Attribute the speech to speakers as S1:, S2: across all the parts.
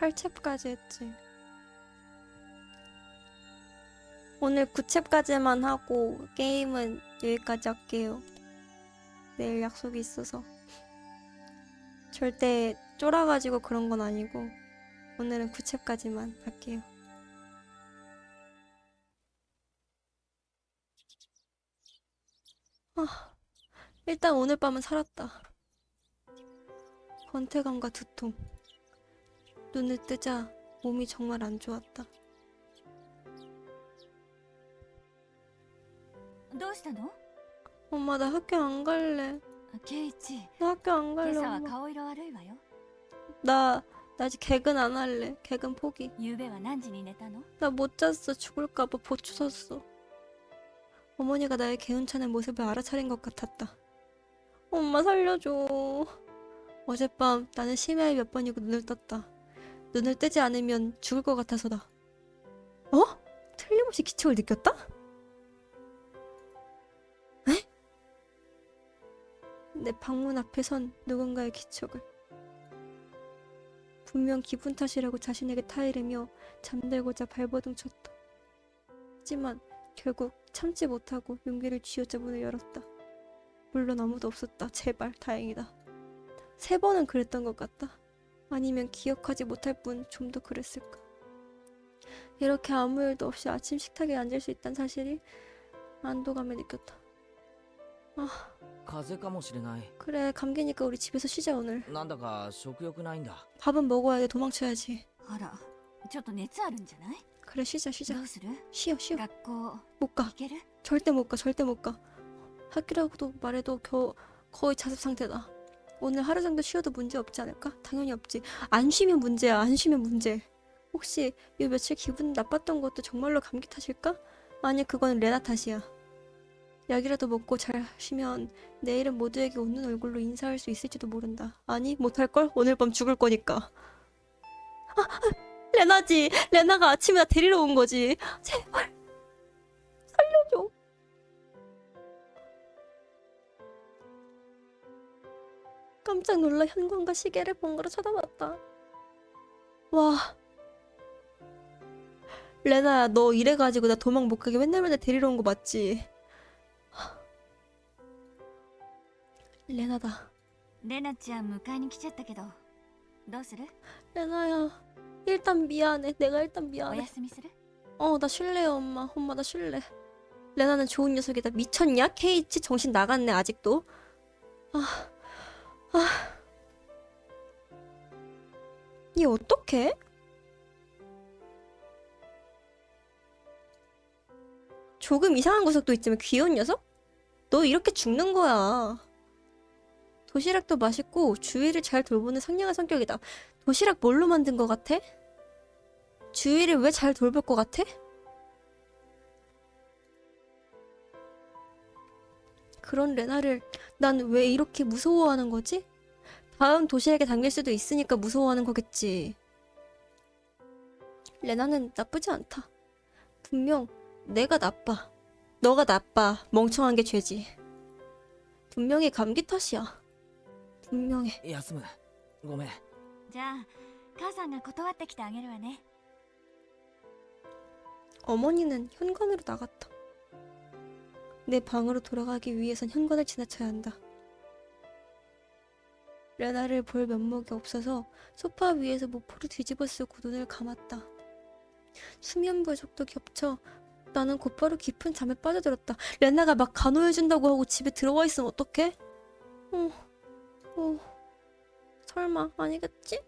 S1: 8챕까지 했지. 오늘 9챕까지만 하고 게임은 여기까지 할게요. 내일 약속이 있어서. 절대 쫄아가지고 그런 건 아니고 오늘은 9챕까지만 할게요. 일단 오늘 밤은 살았다. 권태감과 두통. 눈을 뜨자 몸이 정말 안 좋았다.
S2: どうしたの？
S1: 엄마 나 학교 안 갈래.
S2: ケイチ、
S1: 나 학교 안
S2: 今
S1: 갈래
S2: 朝は
S1: 엄마.
S2: 顔色悪いわよ。
S1: 나 아직 개근 안 할래. 개근 포기.
S2: 昨夜は何時に寝たの？
S1: 나 못 잤어. 죽을까봐 보초 섰어. 어머니가 나의 개운찮은 모습을 알아차린 것 같았다. 엄마 살려줘. 어젯밤 나는 심야에 몇 번이고 눈을 떴다. 눈을 뜨지 않으면 죽을 것 같아서다. 어? 틀림없이 기척을 느꼈다? 에? 내 방문 앞에 선 누군가의 기척을. 분명 기분 탓이라고 자신에게 타이르며 잠들고자 발버둥 쳤다. 하지만 결국 참지 못하고 용기를 쥐어짜 문을 열었다. 물론 아무도 없었다. 제발 다행이다. 3번은 그랬던 것 같다. 아니면 기억하지 못할 뿐 좀 더 그랬을까. 이렇게 아무 일도 없이 아침 식탁에 앉을 수 있다는 사실이 안도감을 느꼈다. 아
S3: 風邪かもしれない。
S1: 그래 감기니까 우리 집에서 쉬자 오늘.
S3: なんだか食欲ないんだ。
S1: 밥은 먹어야 돼. 도망쳐야지.
S2: あら、ちょっと熱あるんじゃない？
S1: 그래 쉬자
S2: ど
S1: 쉬자.
S2: うする？
S1: 쉬어 쉬어.
S2: 学校
S1: 못 가.
S2: 行ける？
S1: 절대 못 가. 절대 못 가. 학교라고도 말해도 거의 자습 상태다. 오늘 하루 정도 쉬어도 문제 없지 않을까? 당연히 없지. 안 쉬면 문제야. 안 쉬면 문제. 혹시 요 며칠 기분 나빴던 것도 정말로 감기 탓일까? 아니 그건 레나 탓이야. 약이라도 먹고 잘 쉬면 내일은 모두에게 웃는 얼굴로 인사할 수 있을지도 모른다. 아니 못할걸? 오늘 밤 죽을 거니까. 레나지. 레나가 아침에 나 데리러 온 거지. 제발 살려줘. 깜짝 놀라 현관과 시계를 번갈아 쳐다봤다. 와. 레나야 너 이래가지고 나 도망 못 가게 맨날 데리러 온 거 맞지? 레나다.
S2: レナちゃん迎えに来ちゃったけど、どうする？
S1: 레나야 일단 미안해. 내가 일단
S2: お
S1: 미안해.
S2: 休みする？
S1: 나 쉴래요 엄마. 엄마 나 쉴래. 레나는 좋은 녀석이다. 미쳤냐? 케이치 정신 나갔네 아직도. 얘 어떡해? 조금 이상한 구석도 있지만 귀여운 녀석? 너 이렇게 죽는 거야. 도시락도 맛있고 주위를 잘 돌보는 상냥한 성격이다. 도시락 뭘로 만든 거 같아? 주위를 왜 잘 돌볼 것 같아? 그런 레나를 난 왜 이렇게 무서워하는 거지? 다음 도시락에 담길 수도 있으니까 무서워하는 거겠지. 레나는 나쁘지 않다. 분명 내가 나빠. 너가 나빠. 멍청한 게 죄지. 분명히 감기 탓이야. 분명해.
S3: 休む。ごめん。
S2: じゃあ、母さんが断ってきてあげるわね。
S1: 어머니는 현관으로 나갔다. 내 방으로 돌아가기 위해선 현관을 지나쳐야 한다. 레나를 볼 면목이 없어서 소파 위에서 모포를 뒤집어 쓰고 눈을 감았다. 수면 부족도 겹쳐 나는 곧바로 깊은 잠에 빠져들었다. 레나가 막 간호해준다고 하고 집에 들어와 있으면 어떡해? 설마 아니겠지?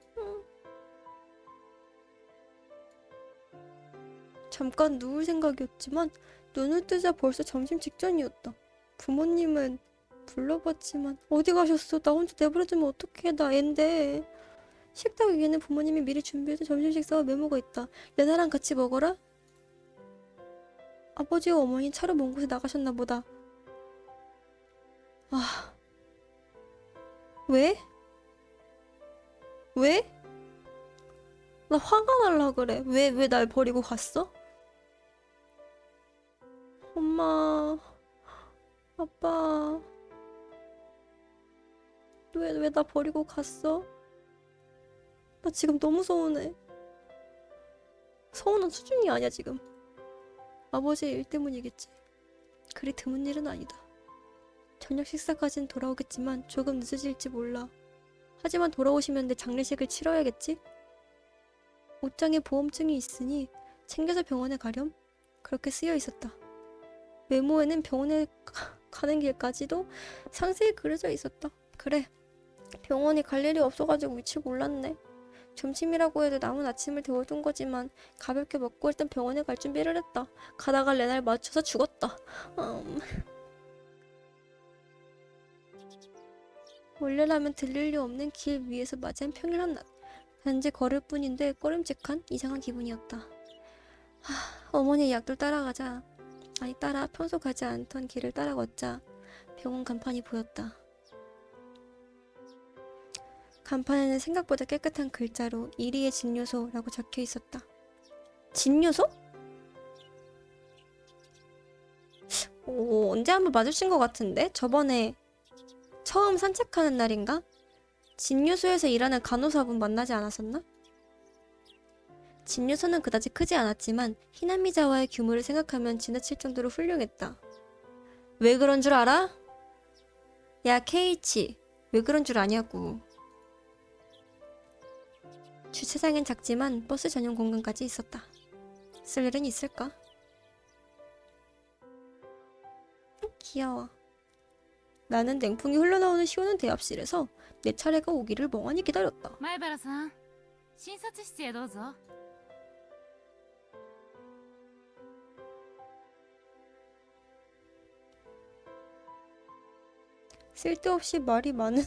S1: 잠깐 누울 생각이었지만 눈을 뜨자 벌써 점심 직전이었다. 부모님은 불러봤지만 어디 가셨어? 나 혼자 내버려두면 어떡해? 나 앤데. 식탁 위에는 부모님이 미리 준비해둔 점심 식사와 메모가 있다. 레나랑 같이 먹어라? 아버지와 어머니 차로 먼 곳에 나가셨나 보다. 왜? 왜? 나 화가 날라 그래. 왜 날 버리고 갔어? 엄마, 아빠, 왜 나 버리고 갔어? 나 지금 너무 서운해. 서운한 수준이 아니야 지금. 아버지의 일 때문이겠지. 그리 드문 일은 아니다. 저녁 식사까지는 돌아오겠지만 조금 늦어질지 몰라. 하지만 돌아오시면 내 장례식을 치러야겠지? 옷장에 보험증이 있으니 챙겨서 병원에 가렴. 그렇게 쓰여 있었다. 메모에는 병원에 가는 길까지도 상세히 그려져 있었다. 그래, 병원에 갈 일이 없어가지고 위치를 몰랐네. 점심이라고 해도 남은 아침을 데워둔 거지만 가볍게 먹고 일단 병원에 갈 준비를 했다. 가다가 레날 맞춰서 죽었다. 원래라면 들릴 리 없는 길 위에서 맞이한 평일 한낮. 단지 걸을 뿐인데 꺼림칙한 이상한 기분이었다. 어머니의 약들 따라 평소 가지 않던 길을 따라 걷자 병원 간판이 보였다. 간판에는 생각보다 깨끗한 글자로 이리의 진료소라고 적혀 있었다. 진료소? 오, 언제 한번 마주친 것 같은데? 저번에 처음 산책하는 날인가? 진료소에서 일하는 간호사분 만나지 않았었나? 진료소는 그다지 크지 않았지만 히나미자와의 규모를 생각하면 지나칠 정도로 훌륭했다. 왜 그런 줄 알아? 야, 케이치. 왜 그런 줄 아냐고. 주차장엔 작지만 버스 전용 공간까지 있었다. 쓸 일은 있을까? 귀여워. 나는 냉풍이 흘러나오는 시원한 대합실에서 내 차례가 오기를 멍하니 기다렸다.
S2: 前原さん、診察室へどうぞ。
S1: 쓸데없이 말이 많은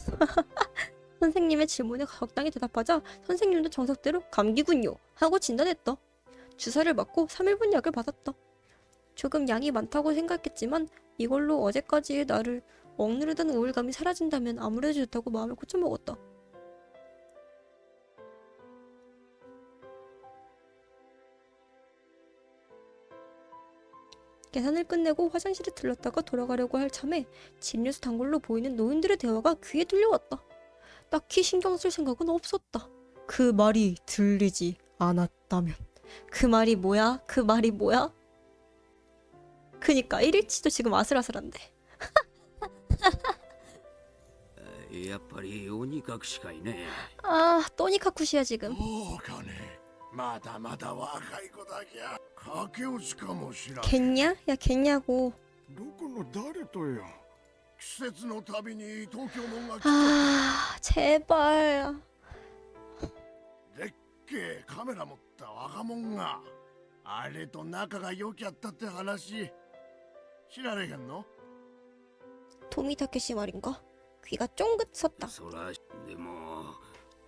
S1: 선생님의 질문에 적당히 대답하자 선생님도 정석대로 감기군요 하고 진단했다. 주사를 맞고 3일분 약을 받았다. 조금 양이 많다고 생각했지만 이걸로 어제까지의 나를 억누르던 우울감이 사라진다면 아무래도 좋다고 마음을 고쳐먹었다. 계산을 끝내고 화장실에 들렀다가 돌아가려고 할 참에 진료소 단골로 보이는 노인들의 대화가 귀에 들려왔다. 딱히 신경 쓸 생각은 없었다. 그 말이 들리지 않았다면. 그 말이 뭐야? 그 말이 뭐야? 그니까 1일치도 지금 아슬아슬한데.
S4: やっぱり鬼隠しかいね。
S1: 아, 또니카쿠시야 지금.
S5: そうかね。まだまだ若い子だけゃ駆け落ちかもしれん。
S1: 겠냐? 야, 겠냐고.
S5: どこの誰とよ。季節のたびに東京のが来た。
S1: 아, 제발.
S5: でっけえカメラ持った若者があれと仲が良きゃったって話知られへんの？
S1: 도미타케시 말인가? 귀가 쫑긋 섰다.
S4: そらでも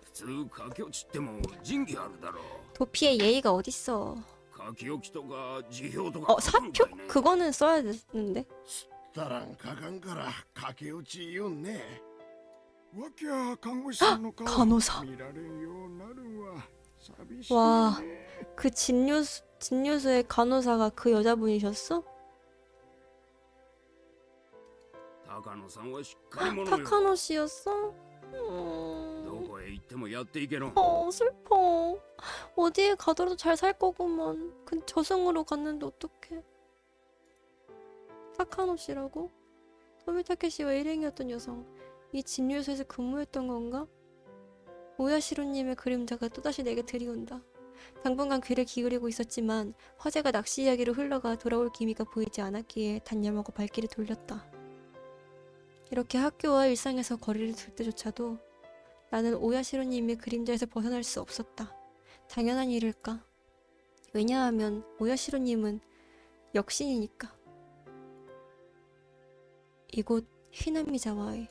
S4: 普通駆け落ちっても仁義あるだろう。
S1: 도피의 예의가 어딨어.
S4: 書き置きとか辞表とか
S1: 사표? 그거는 써야 되는데.
S5: たらんかかんから駆け落ち言うんね。
S6: わきゃ看護師さんの顔
S1: 간호사.
S6: 見られんようなるわ。寂しい
S1: 와,
S6: ね。
S1: 그 진료소의 간호사가 그 여자분이셨어?
S4: 高野さんはしっかり者よ。
S1: 타카노 씨였어?
S4: どこへ行ってもやっていけろ。
S1: 슬퍼. 어디에 가더라도 잘 살 거구만. 근 저승으로 갔는데 어떡해. 타카노 씨라고? 토미타케 씨와 일행이었던 여성. 이 진료소에서 근무했던 건가? 오야시로님의 그림자가 또다시 내게 들이온다. 당분간 귀를 기울이고 있었지만 화제가 낚시 이야기로 흘러가 돌아올 기미가 보이지 않았기에 단념하고 발길을 돌렸다. 이렇게 학교와 일상에서 거리를 둘 때조차도 나는 오야시로님의 그림자에서 벗어날 수 없었다. 당연한 일일까? 왜냐하면 오야시로님은 역신이니까. 이곳 히나미자와에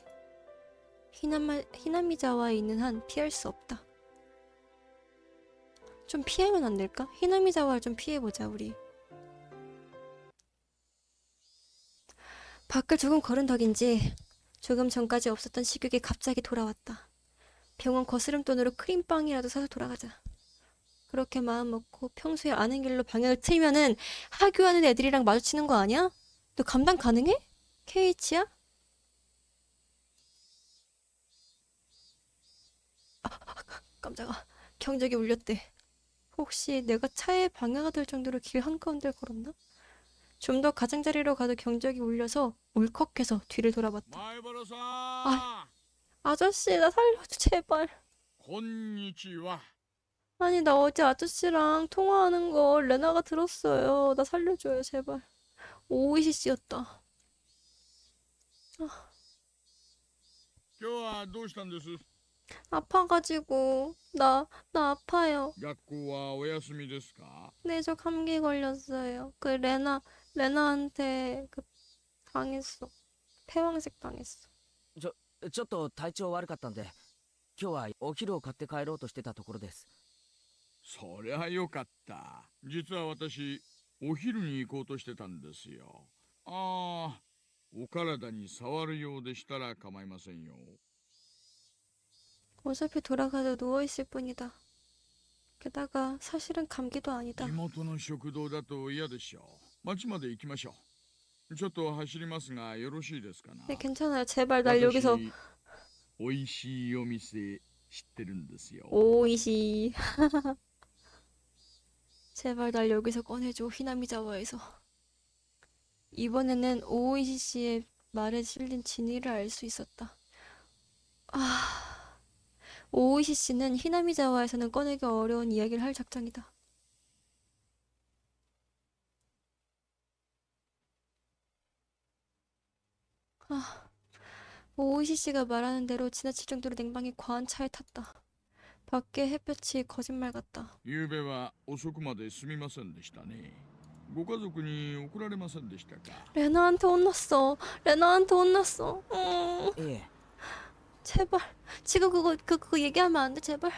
S1: 있는 한 피할 수 없다. 좀 피하면 안 될까? 히나미자와를 좀 피해보자 우리. 밖을 조금 걸은 덕인지 조금 전까지 없었던 식욕이 갑자기 돌아왔다. 병원 거스름돈으로 크림빵이라도 사서 돌아가자. 그렇게 마음먹고 평소에 아는 길로 방향을 틀면은 하교하는 애들이랑 마주치는 거 아니야? 너 감당 가능해? 케이치야? 깜짝아. 경적이 울렸대. 혹시 내가 차에 방해가 될 정도로 길 한가운데 걸었나? 좀 더 가장자리로 가도 경적이 울려서 울컥해서 뒤를 돌아봤다.
S6: 前原さん、
S1: 아저씨, 나 살려줘, 제발.
S6: こんにちは。
S1: 아니, 나 어제 아저씨랑 통화하는 거 레나가 들었어요. 나 살려줘요, 제발. 오이시 씨였다.
S6: 今日はどうしたんです？
S1: 아파가지고 나 아파요.
S6: 学校はお休みですか？
S1: 네, 저 감기 걸렸어요. 그 레나한테 그 당했어. 폐왕색 당했어.
S3: ちょっと体調悪かったんで、今日はお昼を買って帰ろうとしてたところです。
S6: そりゃよかった。実は私、お昼に行こうとしてたんですよ。ああ、お体に触るようでしたら構いませんよ。
S1: 어차피 돌아가도 누워있을 뿐이다. 게다가 사실은 감기도 아니다.
S6: 地元の食堂だと嫌でしょう。町まで行きましょう。ちょっと走りますがよろしいですかな。
S1: 네, 괜찮아요. 제발 날 여기서
S6: 私おいしいお店知ってるんですよ。
S1: 오이시. 제발 날 여기서 꺼내줘. 히나미자와에서. 이번에는 오이시 씨의 말에 실린 진위를 알 수 있었다. 오이시 씨는 히나미자와에서는 꺼내기 어려운 이야기를 할 작정이다. 오이시 씨가 말하는 대로 지나칠 정도로 냉방이 과한 차에 탔다. 밖에 햇볕이 거짓말 같다.
S6: 昨べは遅くまですみませんでしたね。ご家族に怒られませんでしたか。
S1: 레나한테 혼났어. 레나한테 혼났어.
S3: いえ、
S1: 제발. 지금 그거 얘기하면 안 돼, 제발.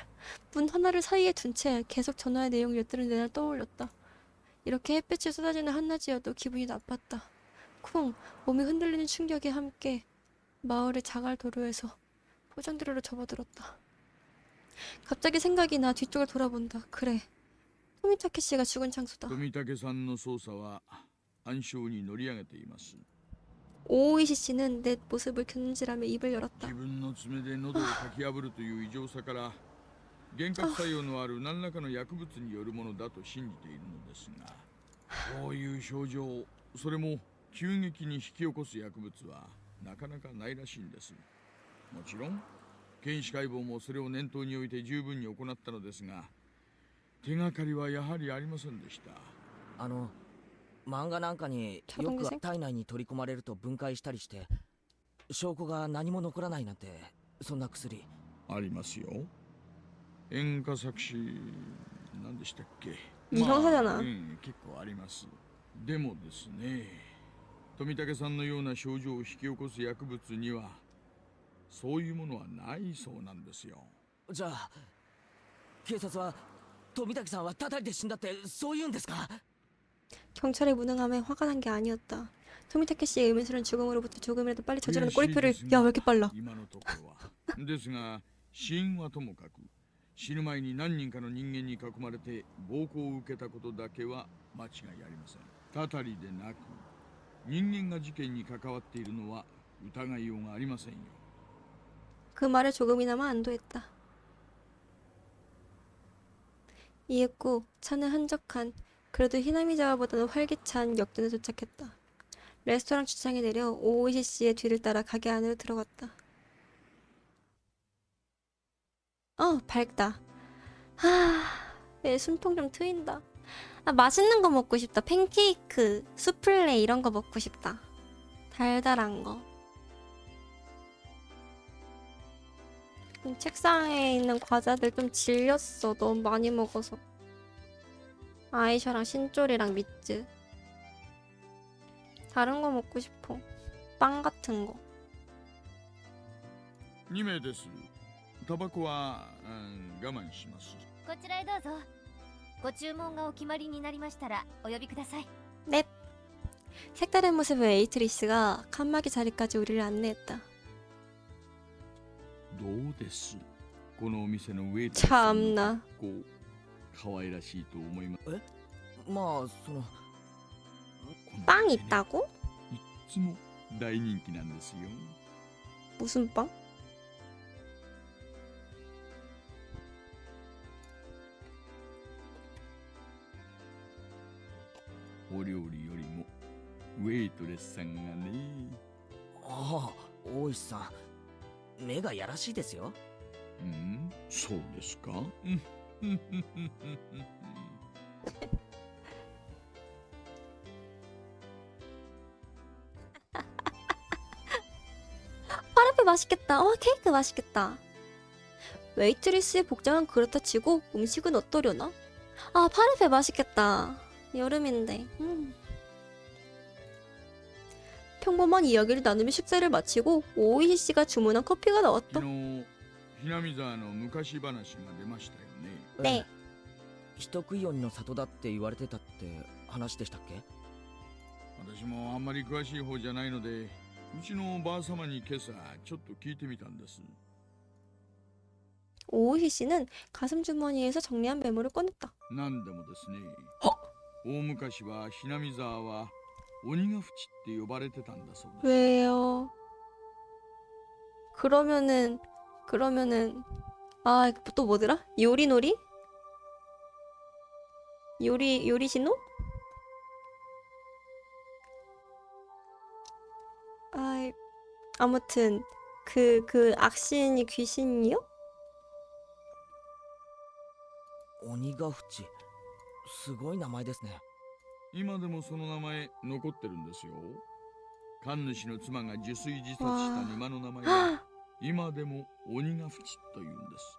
S1: 문 하나를 사이에 둔 채 계속 전화의 내용을 엿들은 내날 떠올렸다. 이렇게 햇빛이 쏟아지는 한낮이어도 기분이 나빴다. 쿵! 몸이 흔들리는 충격에 함께 마을의 자갈 도로에서 포장도로로 접어들었다. 갑자기 생각이 나 뒤쪽을 돌아본다. 그래. 토미타케 씨가 죽은 장소다.
S6: 富武さんの捜査は暗礁に乗り上げています。
S1: 오이시 씨는 내 모습을 견질하며 입을 열었다.
S6: 自分の爪で喉をかき破るという異常さから幻覚作用のある何らかの薬物によるものだと信じているのですが、こういう症状、それも急激に引き起こす薬物はなかなかないらしいんです。もちろん検視解剖もそれを念頭に置いて十分に行ったのですが、手がかりはやはりありませんでした。
S3: 漫画なんかによく体内に取り込まれると分解したりして証拠が何も残らないなんて、そんな薬
S6: ありますよ。演歌作詞何でしたっけ。
S1: 日本語だな。
S6: 結構あります。でもですね、富武さんのような症状を引き起こす薬物にはそういうものはないそうなんですよ。
S3: じゃあ警察は富武さんはたたりで死んだってそう言うんですか？
S1: 경찰의 무능함에 화가 난 게 아니었다. 토미타케 씨의 의문스러운 죽음으로부터 조금이라도 빨리 저지르는 꼬리표를. 야, 왜 이렇게 빨라?
S6: 今のところはですが死因はともかく死ぬ前に何人かの人間に囲まれて暴行を受けたことだけは間違いありません。たたりでなく人間が事件に関わっているのは疑いようがありませんよ。
S1: 그 말에 조금이나마 안도했다. 이윽고 차는 한적한, 그래도 히나미자와보다는 활기찬 역전에 도착했다. 레스토랑 주차장에 내려 오이시 씨의 뒤를 따라 가게 안으로 들어갔다. 밝다. 내 숨통 좀 트인다. 맛있는 거 먹고 싶다. 팬케이크, 수플레 이런 거 먹고 싶다. 달달한 거. 책상에 있는 과자들 좀 질렸어. 너무 많이 먹어서. 아이셔랑 신쫄이랑 미츠. 다른 거 먹고 싶어. 빵 같은 거.
S6: 2名です。タバコは、我慢します。
S2: こちらへどうぞ。ご注文がお決まりになりましたらお呼びください。
S1: 넵. 색다른 모습의 에이트리스가 칸막이 자리까지 우리를 안내했다.
S6: どうです。このお店のウェイターさんの
S1: 참나.
S6: こう可愛らしいと思います。
S3: まあその
S6: この
S1: 빵
S6: 店ね
S1: 있다고?
S6: いっつも大人気なんですよ。
S1: 무슨 빵?
S6: お料理よりもウェイトレスさんがね。
S3: ああ、大石さん、目がやらしいですよ。
S6: そうですか。
S1: 파르페 맛있겠다. 케이크 맛있겠다. 웨이트리스의 복장은 그렇다 치고 음식은 어떠려나? 파르페 맛있겠다. 여름인데. 평범한 이야기를 나누며 식사를 마치고 오이시 씨가 주문한 커피가
S6: 昨
S1: 나왔다.
S6: 日、ひなみ沢の昔話が出ましたよね。
S1: 네.
S3: 人食い鬼の里だって言われてたって話でしたっけ？
S6: 私もあんまり詳しい方じゃないので、うちのおばあ様に今朝ちょっと聞いてみたんです。
S1: 오이시 씨는 가슴 주머니에서 정리한 메모를 꺼냈다.
S6: なんでもですね、大昔はひなみ沢は鬼ヶ淵って呼ばれてたんだそうです。
S1: 왜요? 그러면은 또 뭐더라? 요리놀이? 요리신호? 아무튼 그 악신이 귀신이요?
S3: 鬼ヶ淵、すごい名前ですね。
S6: 今でもその名前残ってるんですよ。神主の妻が受水自殺した沼の名前は今でも鬼ヶ淵というんです。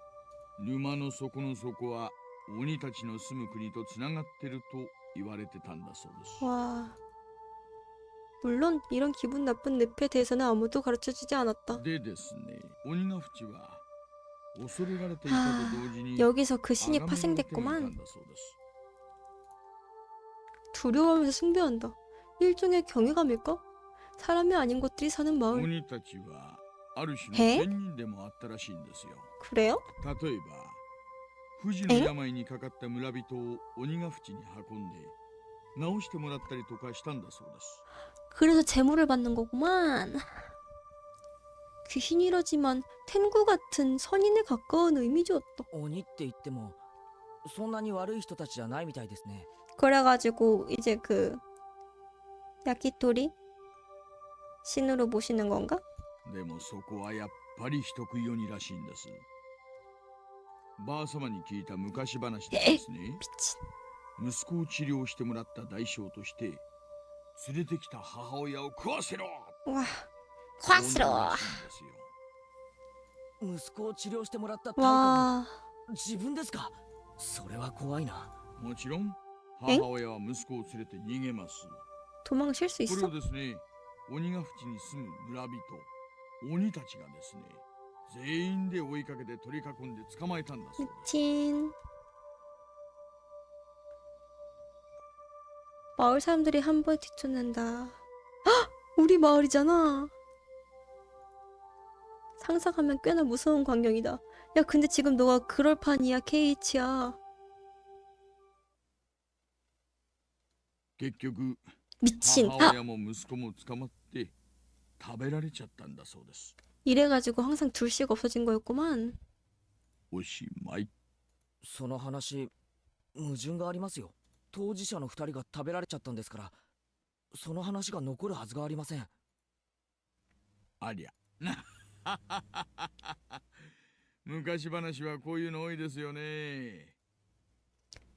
S6: 沼の底の底は鬼たちの住む国とつながってると言われてたんだそうです。
S1: 와. 물론 이런 기분 나쁜 늪에 대해서는 아무도 가르쳐주지 않았다.
S6: でですね、鬼ヶ淵は恐れられていたと同時に
S1: 여기서 그 신이
S6: 崇められていた
S1: 파생됐구만.
S6: んだそうです。
S1: 두려워하면서 숭배한다. 일종의 경외감일까? 사람이 아닌 것들이 사는 마을.
S6: 鬼たちはある種の
S1: へ
S6: 仙人でもあったらしいんですよ。
S1: 그래요?
S6: 例えば不治の病にかかった村人を鬼ヶ淵に運んで治してもらったりとかしたんだそうです。
S1: 그래서 재물을 받는 거구만. 귀신이라지만 텐구 같은 선인에 가까운 의미였다.
S3: 鬼って言ってもそんなに悪い人たちじゃないみたいですね。
S1: 그래가지고 이제 그 야키토리 신으로 모시는 건가?
S6: でもそこはやっぱり人食い鬼らしいんです。ばあ様に聞いた昔話でですね、
S1: 미친.
S6: 息子を治療してもらった代償として連れてきた母親を食わせろ
S1: 와.
S6: そうなるらしいんですよ。
S3: 息子を治療してもらった対価が
S1: 와.
S3: 自分ですか？それは怖いな。
S6: もちろん母親は息子を連れて逃げます。
S1: 도망칠 수
S6: これ
S1: 있어?
S6: をですね、鬼ヶ淵に住む村人、鬼たちがですね、全員で追いかけて取り囲んで捕まえたんだそうです。
S1: 미친. 마을 사람들이 한 번에 뒤쫓는다. 헉! 우리 마을이잖아. 상상하면 꽤나 무서운 광경이다. 야, 근데 지금 너가 그럴 판이야, KH야.
S6: 結局、
S1: 미친.
S6: 母
S1: 아!
S6: 親も息子も捕まって食べられちゃったんだそうです。
S1: 이래가지고 항상 둘씩 없어진 거였구만.
S6: おしまい。
S3: その話矛盾がありますよ。当事者の2人が食べられちゃったんですから、その話が残るはずがありません。
S6: ありゃ。昔話はこういうの多いですよね。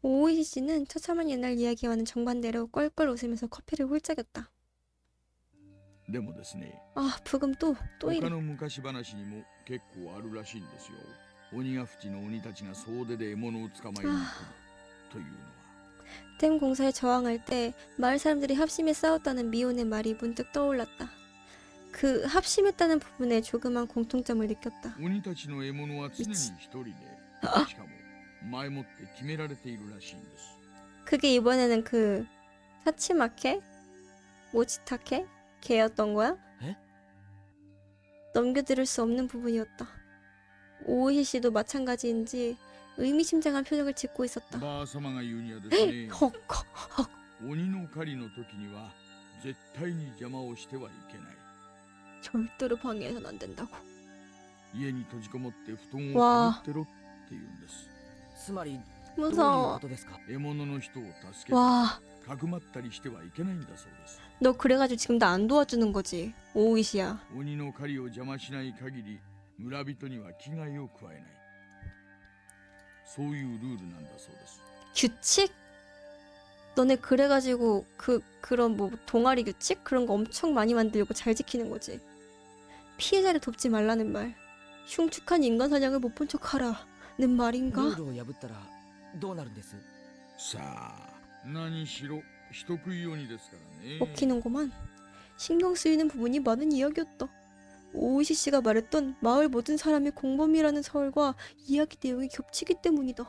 S1: 오이시 씨는 처참한 옛날 이야기와는 정반대로 껄껄 웃으면서 커피를 훌쩍였다.
S6: でもですね、
S1: 아, 부금 또
S6: 他
S1: 이래.
S6: の昔話にも結構あるらしいんですよ。鬼ヶ淵の鬼たちが総出で獲物を捕まえに来るというのは。
S1: 댐 공사에 저항할 때 마을 사람들이 합심해 싸웠다는 미혼의 말이 문득 떠올랐다. 그 합심했다는 부분에 조그만 공통점을 느꼈다.
S6: 鬼たちの獲物は常に一人で、しかも前もって決められているらしいんです。
S1: 그게 이번에는 그 사치마케? 모치타케? 걔였던 거야?
S3: 에?
S1: 넘겨들을 수 없는 부분이었다. 오이시 씨도 마찬가지인지 의미심장한 표정을 짓고 있었다.
S6: ばあ様が言うにはですね、
S1: 헉, 헉.
S6: 鬼の狩りの時には絶対に邪魔をしてはいけない。
S1: 절대로 방해해선 안 된다고.
S6: 家に閉じこもって布団を
S1: わあ
S6: かぶってろって言うんです。
S3: つまりどういうこ
S1: 무서워.
S3: とですか？
S6: 獲物の人を助け
S1: 와,
S6: かくまったりしてはいけないんだそうです。
S1: 너 그래가지고 지금 나 안 도와주는 거지. 오이시야.
S6: 鬼の狩りを邪魔しない限り村人には危害を加えない。そういうルールなんだそうです。
S1: 규칙? 너네 그래가지고 그런 뭐 동아리 규칙 그런 거 엄청 많이 만들고 잘 지키는 거지. 피해자를 돕지 말라는 말. 흉측한 인간 사냥을 못 본 척하라는
S3: ルー
S1: 말인가?
S3: ルを破ったらどうなるんです？
S6: さあ何しろ人食い鬼ですからね。
S1: 먹히는구만. 신경 쓰이는 부분이 많은 이야기였다. 오이시 씨가 말했던 마을 모든 사람이 공범이라는 설과 이야기 내용이 겹치기 때문이다.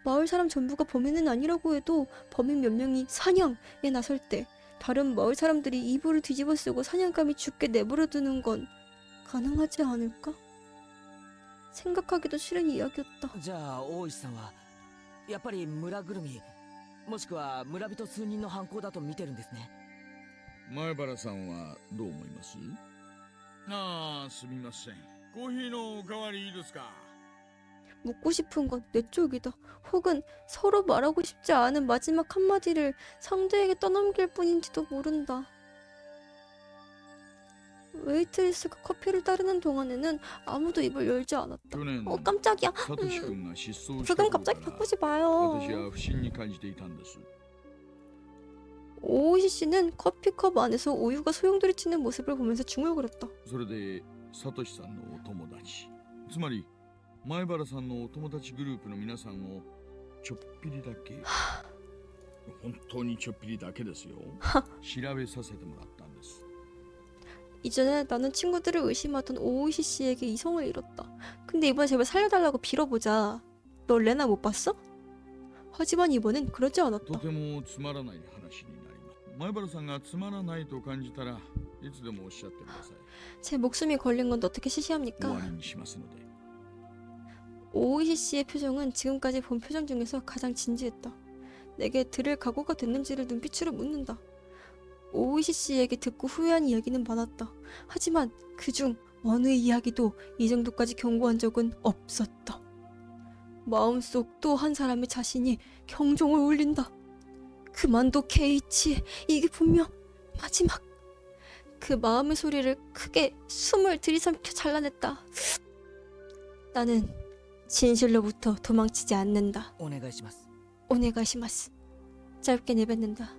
S1: 마을 사람 전부가 범인은 아니라고 해도 범인 몇 명이 사냥에 나설 때 다른 마을 사람들이 이불을 뒤집어 쓰고 사냥감이 죽게 내버려 두는 건 가능하지 않을까? 생각하기도 싫은 이야기였다.
S3: じゃあ大石さんはやっぱり村ぐるみもしくは村人数人の犯行だと見てるんですね。
S6: 前原さんはどう思います？ああ、すみません。コーヒーのおかわりいいですか？
S1: 묻고 싶은 건 내 쪽이다. 혹은 서로 말하고 싶지 않은 마지막 한마디를 상대에게 떠넘길 뿐인지도 모른다. 웨이트리스가 커피를 따르는 동안에는 아무도 입을 열지 않았다.
S6: 去年
S1: 깜짝이야.
S6: サトシ君が失踪した
S1: 부금
S6: 頃か
S1: 갑자기
S6: ら
S1: 바꾸지 마요.
S6: 私は不審に感じていたんです。
S1: 오이시 씨는 커피컵 안에서 우유가 소용돌이치는 모습을 보면서 중얼거렸다.
S6: それでサトシさんのお友達、つまり前原さんのお友達グループの皆さんをちょっぴりだけ本当にちょっぴりだけですよ調べさせてもらったんです。
S1: 이전에 나는 친구들을 의심하던 오이시 씨에게 이성을 잃었다. 근데 이번에 제발 살려달라고 빌어보자. 너 레나 못 봤어? 하지만 이번엔 그러지
S6: と
S1: 않았다.
S6: てもつまらない話になります。前原さんがつまらないと感じたらいつでもおっしゃってください。
S1: 제 목숨이 걸린 건 어떻게
S6: 終わ
S1: 시시합니까?
S6: りにしますので。
S1: 오이시 씨의 표정은 지금까지 본 표정 중에서 가장 진지했다. 내게 들을 각오가 됐는지를 눈빛으로 묻는다. 오이시 씨에게 듣고 후회한 이야기는 많았다. 하지만 그중 어느 이야기도 이 정도까지 경고한 적은 없었다. 마음속 또 한 사람의 자신이 경종을 울린다. 그만둬 케이치. 이게 분명 마지막. 그 마음의 소리를 크게 숨을 들이삼켜 잘라냈다. 나는 진실로부터 도망치지 않는다.
S3: お願いします。
S1: 오네가시마스. 짧게 내뱉는다.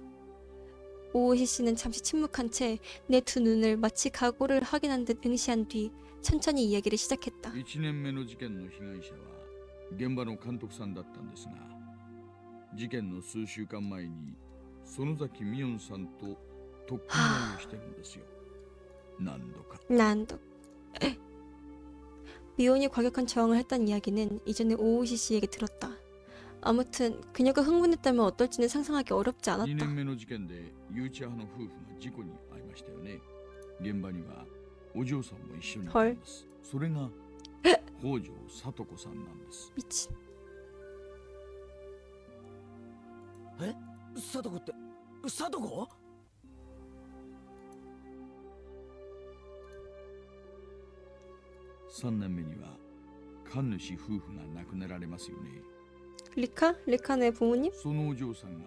S1: 오이시 씨는 잠시 침묵한 채 내 두 눈을 마치 각오를 확인한 듯 응시한 뒤 천천히 이야기를 시작했다.
S6: 1年目の事件の被害者は現場の監督さんだったんですが、事件の数週間前に園崎美音さんと特訓会をしてるんですよ。何度か。
S1: 난도 미혼이 과격한 저항을 했다는 이야기는 이전에 오이시 씨에게 들었다. 아무튼 그녀가 흥분했다면 어떨지는 상상하기 어렵지
S6: 2
S1: 않았다.
S6: 年目の事件で誘致派の夫婦が事故に遭いましたよね。現場にはお嬢さんも一緒にいたんです。それが北条聡子さんなんです。
S1: 미친.
S3: え、サトコってサトコ？
S6: 3年目には神主夫婦が亡くなられますよね。
S1: 리카? 리카네 부모님?
S6: そのお嬢さんが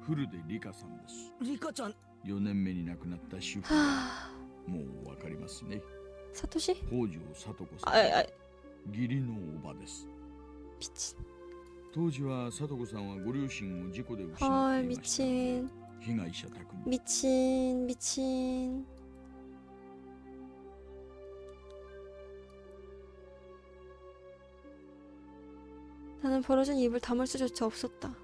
S6: 古出リカさんです。
S3: リカちゃん。
S6: 4年目に亡くなった主婦
S1: 하...
S6: はもうわかりますね。
S1: 사토시?
S6: 北条聡子さん、
S1: 아,
S6: 義理のおばです
S1: 미친.
S6: 当時は聡子さんはご両親を事故で失
S1: 헐
S6: っていましたので
S1: 미친.
S6: 被害者宅に
S1: 미친. 나는 벌어진 입을 다물 수조차 없었다.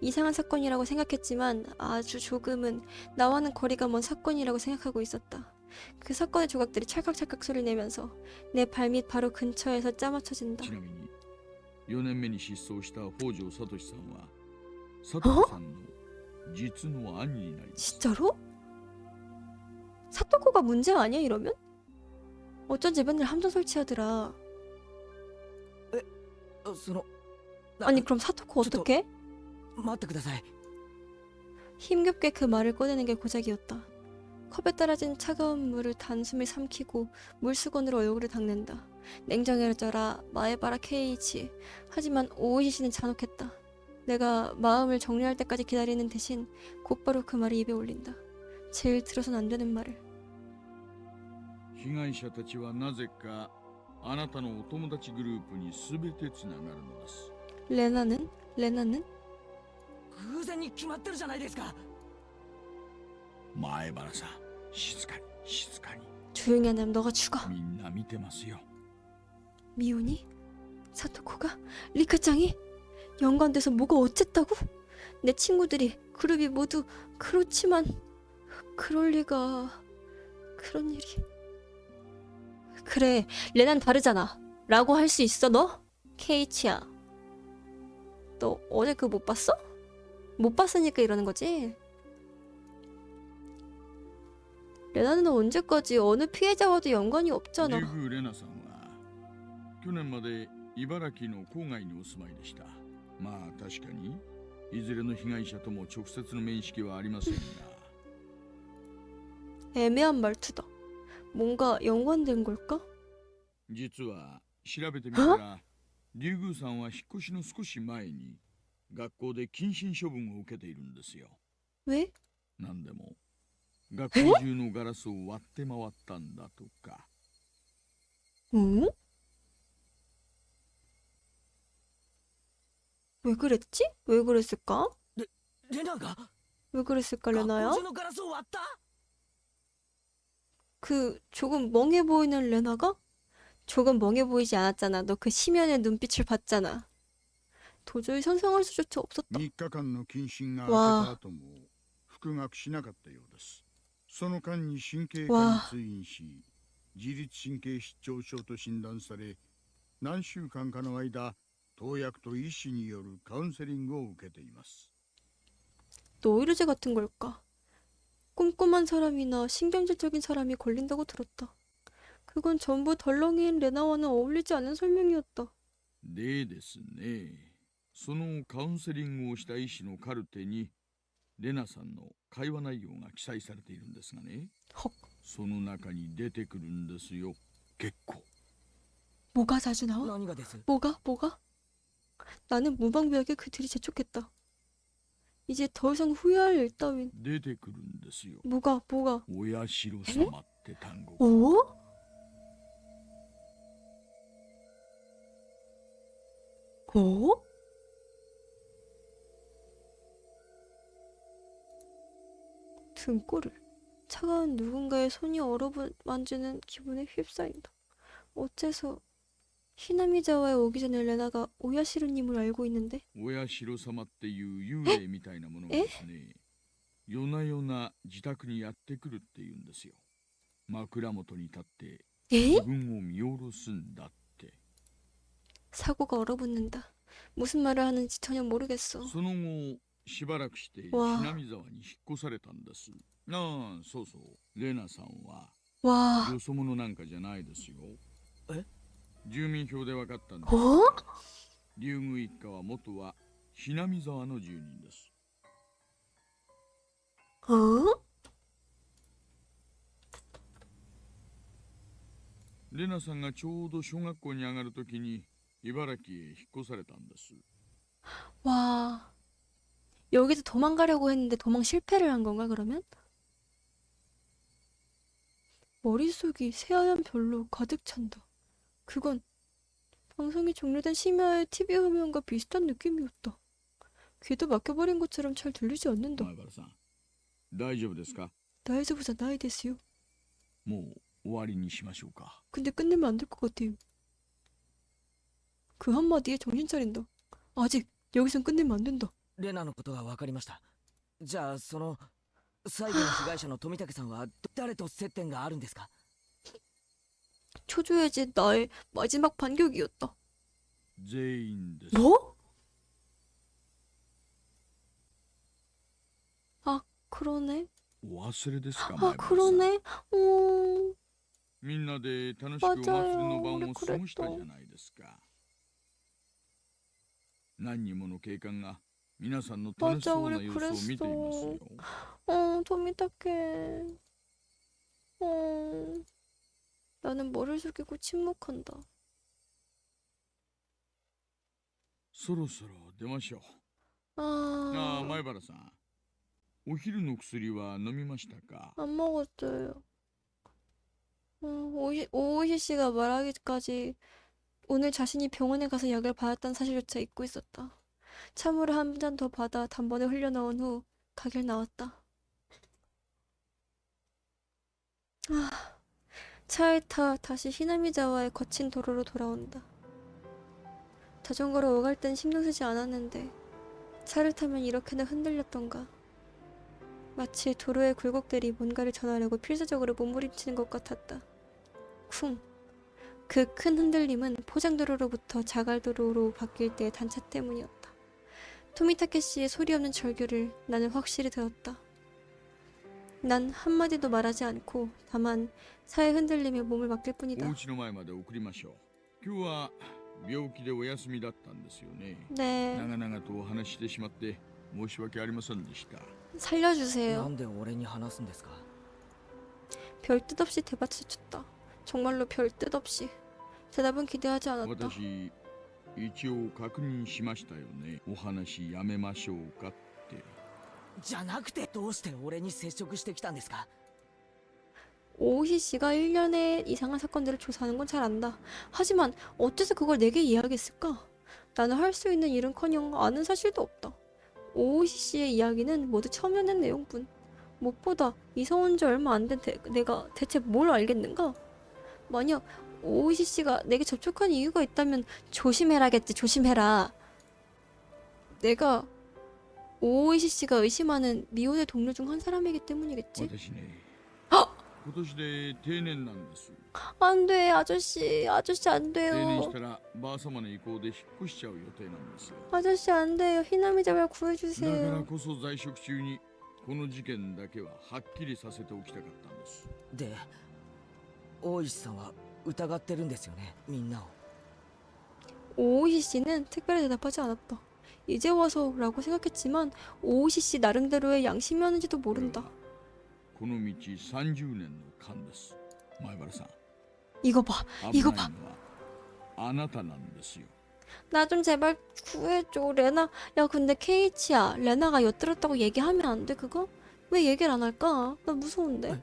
S1: 이상한 사건이라고 생각했지만 아주 조금은 나와는 거리가 먼 사건이라고 생각하고 있었다. 그 사건의 조각들이 찰칵찰칵 소리를 내면서 내 발밑 바로 근처에서 짜맞춰진다.
S6: ちなみに4年目に失踪した北条聡さんは聡子さんの実の兄になります。
S1: 진짜로? 사토코가 문제 아니야 이러면? 어쩐지 맨날 함정 설치하더라.
S3: その
S1: 아니 그럼 사토코
S3: 저도-
S1: 어떡해?
S3: 待ってください。
S1: 힘겹게 그 말을 꺼내는 게 고작이었다. 컵에 떨어진 차가운 물을 단숨에 삼키고 물수건으로 얼굴을 닦는다. 냉정해져라 마에바라 케이이치. 하지만 오이시는 잔혹했다. 내가 마음을 정리할 때까지 기다리는 대신 곧바로 그 말이 입에 올린다. 제일 들어선 안 되는 말을.
S6: 被害者たちはなぜかあなたのお友達グループに全てつながるのです。
S1: 레나는
S3: 偶然に決まってるじゃないですか。
S6: 前原さん、静かに静かに。
S1: 조용히 하면 너가 죽어.
S6: みんな見てますよ。
S1: 미온이? 사토코가? 리카짱이? 연관돼서 뭐가 어쨌다고? 내 친구들이 그룹이 모두 그렇지만 그럴 리가. 그런 일이. 그래, 레난 다르잖아 라고 할 수 있어 너? 케이치야, 너 어제 그거 못 봤어? 못 봤으니까 이러는 거지? 레나는 언제까지 어느 피해자와도 연관이
S6: 竜
S1: 없잖아.
S6: 宮レナさんは去年まで茨城の郊外にお住まいでした。まあ確かにいずれの被害者とも直接の面識はありませんが
S1: 애매한 말투다. 뭔가 연관된 걸까?
S6: 実は調べてみたら竜宮さんは引っ越しの少し前に学校で謹慎処分を受けているんですよ。
S1: 왜?
S6: なんでも学校中のガラスを割って回ったんだとか。
S1: 응? 왜 그랬지? 왜 그랬을까?
S3: レナが
S1: 왜 그랬을까
S3: 学校
S1: 레나야?
S3: 中のガラスを割った。
S1: 그 조금 멍해 보이는 레나가? 조금 멍해 보이지 않았잖아. 너 그 심연의 눈빛을 봤잖아. 도저히 상상할 수조차 없었다.
S7: 3日間の謹慎が
S1: わあ
S7: 明けた後も復学しなかったようです。その間に神経
S1: わあ
S7: 科に通院し、自律神経失調症と診断され、何週間かの間、投薬と医師によるカウンセリングを受けています。
S1: 노이로제 같은 걸까? 꼼꼼한 사람이나 신경질적인 사람이 걸린다고 들었다. 그건 전부 덜렁이인 레나와는 어울리지 않는 설명이었다.
S6: でですね、そのカウンセリングをした医師のカルテにレナさんの会話内容が記載されているんですがね、
S1: 헉,
S6: その中に出てくるんですよ。結構
S1: 뭐가 자주 나와?
S3: 何がです。
S1: 뭐가? 나는 무방비하게 그들이 재촉했다. 이제 더 이상 후회할 일 따윈.
S6: 出てくるんですよ。
S1: 뭐가?
S6: お社様って単語。
S1: 어? 어? 등골을 차가운 누군가의 손이 만지는 기분에 휩싸인다. 어째서 히나미자와에 오기 전에 레나가 오야시르님을 알고 있는데?
S6: お社様っていう幽霊みたいなものがですね、夜な夜な自宅にやってくるっていうんですよ。枕元に立って
S1: 에?
S6: 自分を見下ろすんだって。
S1: 사고가 얼어붙는다. 무슨 말을 하는지 전혀 모르겠어.
S6: その後しばらくして
S1: わあ
S6: 南沢に引っ越されたんです。ああ、そうそう。レナさんは
S1: 와,
S6: よそ者なんかじゃないですよ。
S3: え？
S6: 住民票で分かったんです。
S1: 어?
S6: 竜宮一家は元は南沢の住人です。
S1: 어?
S6: レナさんがちょうど小学校に上がるときに茨城へ引っ越されたんです。
S1: 와, 여기서 도망가려고 했는데 도망 실패를 한 건가 그러면? 머릿속이 새하얀 별로 가득 찬다. 그건 방송이 종료된 심야의 TV 화면과 비슷한 느낌이었다. 귀도 막혀버린 것처럼 잘 들리지 않는다.
S6: 前原さん、大丈夫ですか？
S1: 나이즈보자 나이 됐어요.
S6: もう終わりにしましょうか。
S1: 근데 끝내면 안 될 것 같아요. 그 한마디에 정신 차린다. 아직 여기선 끝내면 안 된다.
S3: レナのことが分かりました。じゃあその最後の被害者の富武さんは誰と接点があるんですか。
S1: 초조해진 나의 마지막 반격이었다.
S6: 全員です。
S1: 뭐? 아, 그러네.
S6: お忘れですか、
S1: 아,
S6: 前原さん。
S1: 그러네.
S6: みんなで楽しくお祭りの晩を過ごしたじゃないですか。何人もの警官が皆さんの楽しそうな様子を見ていますよ。
S1: 도미타케. 나는 머리를 숙이고 침묵한다.
S6: そろそろ出ましょう。ああ、
S1: 아,
S6: 前原さん。お昼の薬は飲みましたか？
S1: 안 먹었어요. 오이시 씨가 말하기까지 오늘 자신이 병원에 가서 약을 받았다는 사실조차 잊고 있었다. 참으로 한 잔 더 받아 단번에 흘려넣은 후 가게를 나왔다. 차에 타 다시 히나미자와의 거친 도로로 돌아온다. 자전거로 오갈 땐 신경 쓰지 않았는데 차를 타면 이렇게나 흔들렸던가. 마치 도로의 굴곡들이 뭔가를 전하려고 필사적으로 몸부림치는 것 같았다. 쿵. 그 큰 흔들림은 포장도로로부터 자갈도로로 바뀔 때의 단차 때문이었다. 토미타케 씨의 소리 없는 절규를 나는 확실히 들었다. 난 한마디도 말하지 않고 다만 차의 흔들림에 몸을 맡길
S6: お
S1: 뿐이다.
S6: 家の前まで送りましょう。今日は病気でお休みだったんですよね。
S1: 네,
S6: 長々とお話ししてしまって申し訳ありませんでした。
S3: な
S1: 살려주세요.
S3: んで俺に話すんですか？
S1: 별 뜻 없이 대받쳐쳤다. 정말로 별 뜻 없이. 대답은 기대하지 않았다.
S6: 私一応確認しましたよね。お話やめましょうかって。
S3: じゃなくてどうして俺に接触してきたんですか？
S1: 오이시 씨가 1년의 이상한 사건들을 조사하는 건 잘 안다. 하지만 어째서 그걸 내게 이야기했을까? 나는 할 수 있는 일은커녕 아는 사실도 없다. 오이시 씨의 이야기는 모두 처음 듣는 내용뿐. 무엇보다 이사 온 지 얼마 안 된 내가 대체 뭘 알겠는가? 만약 오이시 씨가 내게 접촉한 이유가 있다면 조심해라겠지. 조심해라. 내가 오이시 씨가 의심하는 미혼의 동료 중 한 사람이기 때문이겠지.
S6: 私ね。今年で定年なんです。
S1: 안 돼, 아저씨. 아저씨 안
S6: 定年
S1: 돼요.
S6: したらばあ様の意向で引っ越しちゃう予定なんですよ。
S1: 아저씨 안 돼요. 히나미 제발
S6: だから
S1: 구해주세요.
S6: こそ在職中にこの事件だけははっきりさせておきたかったんです。
S3: で大石さんは疑ってるんですよね、みんなを。
S1: 오이시 씨는 특별히 대답하지 않았다. 이제 와서라고 생각했지만 오이시 씨 나름대로의 양심이었는지도 모른다.
S6: この道30年の勘です。前原さん。
S1: 이거 봐.
S6: 危
S1: 이거
S6: ない
S1: 봐.
S6: のはあなたなんですよ。
S1: 나 좀 제발 구해줘. 레나. 야 근데 케이치야. 레나가 엿들었다고 얘기하면 안 돼 그거? 왜 얘기를 안 할까? 나 무서운데.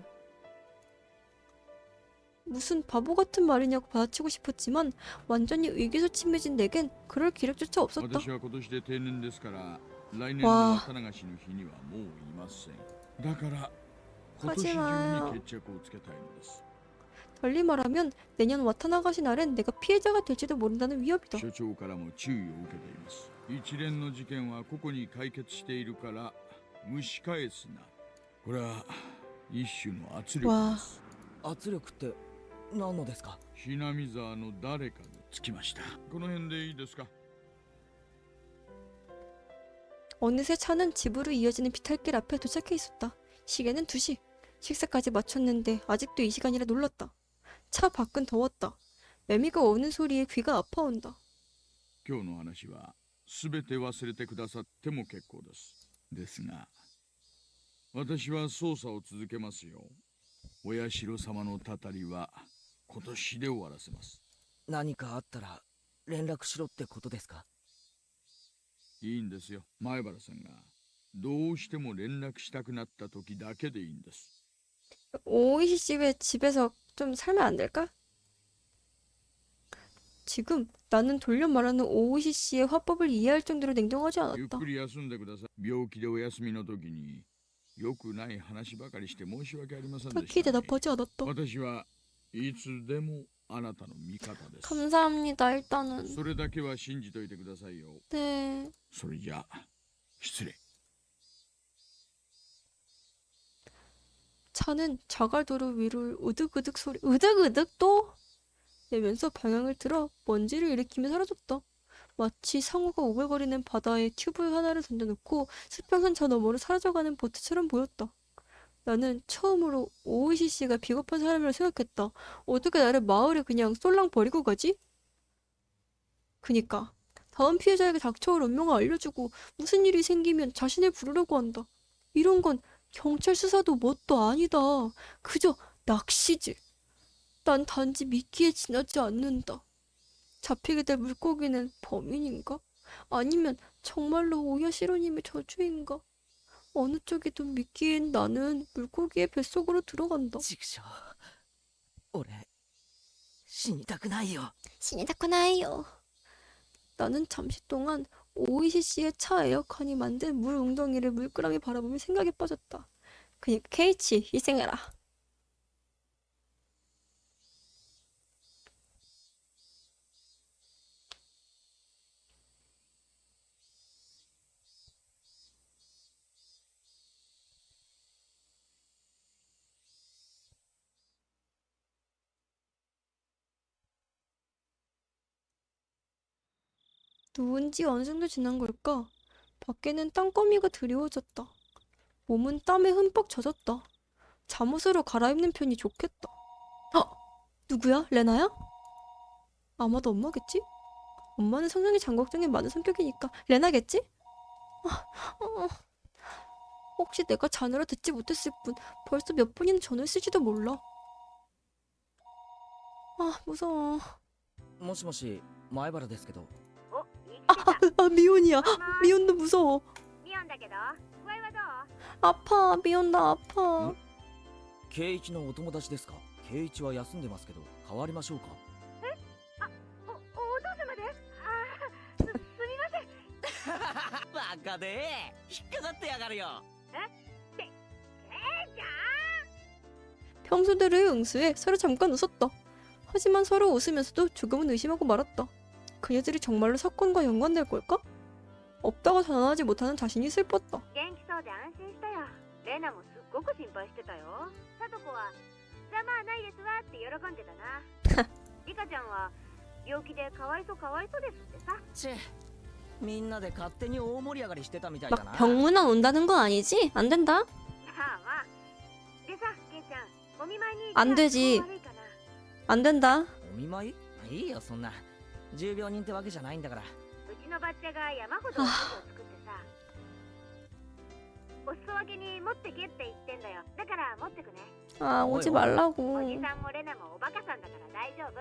S1: 무슨 바보 같은 말이냐고 받아치고 싶었지만 완전히 의기소침해진 내겐 그럴 기력조차 없었다.
S6: 私は今年で定年ですから来年の
S1: わあ
S6: 渡流しの日にはもういません。だから今年中
S1: 하지마요.
S6: に決着をつけたいのです。
S1: 달리 말하면 내년 와타나가시 날엔 내가 피해자가 될지도 모른다는 위협이다.
S6: 所長からも注意を受けています。一連の事件は個々に解決しているから蒸し返すな。これは一種の圧力です。
S3: 圧力って何のですか？
S6: ひなみ沢の誰かにつきました。この辺でいいですか？
S1: 어느새 차는 집으로 이어지는 비탈길 앞에 도착해 있었다. 시계는 2시. 식사까지 마쳤는데 아직도 이 시간이라 놀랐다. 차 밖은 더웠다. 매미가 우는 소리에 귀가 아파온다.
S6: 今日の話はすべて忘れてくださっても結構です。ですが、私は捜査を続けますよ。お社様のたたりは今年で終わらせます。
S3: 何かあったら連絡しろってことですか？
S6: いいんですよ。前原さんがどうしても連絡したくなった時だけでいいんです。
S1: 오이시 씨의 집에서 좀 살면 안 될까? 지금 나는 돌려 말하는 오이시 씨의 화법을 이해할 정도로 냉정하지
S6: ゆっ
S1: 않았다.
S6: くり休んでください。病気でお休みの時によくない話ばかりして申し訳ありませんで
S1: 딱히
S6: した、ね。
S1: 대답하지 않았다.
S6: 私はいつでもあなたの味方です。
S1: 감사합니다. 일단은.
S6: それだけは信じといてくださいよ。
S1: 네.
S6: それじゃあ失礼。
S1: 차는 자갈도로 위를 으득으득 소리 으득으득 또 내면서 방향을 틀어 먼지를 일으키며 사라졌다. 마치 상어가 오글거리는 바다에 튜브 하나를 던져놓고 수평선 저 너머로 사라져가는 보트처럼 보였다. 나는 처음으로 오이시 씨가 비겁한 사람이라 생각했다. 어떻게 나를 마을에 그냥 쏠랑 버리고 가지? 그니까 다음 피해자에게 닥쳐올 운명을 알려주고 무슨 일이 생기면 자신을 부르려고 한다. 이런 건 경찰 수사도 뭣도 아니다. 그저 낚시지. 난 단지 미끼에 지나지 않는다. 잡히게 될 물고기는 범인인가? 아니면 정말로 오야시로님의 저주인가? 어느 쪽이든 믿기엔 나는 물고기의 뱃속으로 들어간다.
S3: 畜生俺死にたくないよ
S1: 신이다쿠나이요. 나는 잠시 동안 오이시 씨의 차 에어컨이 만든 물 웅덩이를 물끄러미 바라보며 생각에 빠졌다. 그니까 케이치 희생해라. 누운지 어느 정도 지난 걸까? 밖에는 땅거미가 드리워졌다. 몸은 땀에 흠뻑 젖었다. 잠옷으로 갈아입는 편이 좋겠다. 누구야? 레나야? 아마도 엄마겠지? 엄마는 성장이 장걱정이 많은 성격이니까 레나겠지? 혹시 내가 자느라 듣지 못했을 뿐 벌써 몇 번이나 전화했을지도 몰라. 무서워.
S3: もしもし前原ですけど
S2: お、生きてた。
S1: 미혼이야. 미혼도 무서워.
S2: ミオンだけど、具合はどう？
S1: 아파. 미혼 나 아파.
S3: 圭一のお友達ですか圭一は休んでますけど変わりましょうか
S2: お父様で？すみません。
S3: バカで引っかかってやがるよ
S1: 평소대로의 응수에 서로 잠깐 웃었다. 하지만 서로 웃으면서도 조금은 의심하고 말았다. 그녀들이 정말로 사건과 연관될 걸까? 없다고 전환하지 못하는 자신이 슬펐다.
S2: 元気そうで安心したよ。レナもすっごく心配してたよ。サトコはざまあないですわって喜んでたな。リカちゃんは病気でかわいそうですってさ。
S3: チェみんなで勝手に大盛り上がりしてたみたいだ
S1: 막
S3: な
S1: 병문안 온다는 거 아니지? 안 된다.
S2: まあまあ。でさ、ケイちゃん、お見舞いに行
S1: 안 되지.
S2: 悪いかな。
S1: 안 된다.
S3: お見舞いいいよそんな重病人ってわけじゃないんだから
S2: うちのバッチャが山ほどお風呂を作ってさ。お裾分けに持ってけって言ってんだよ。だから持ってくね。
S1: 오지
S2: お
S1: 말라고.
S2: じさんもレナもおバカさんだから大丈夫。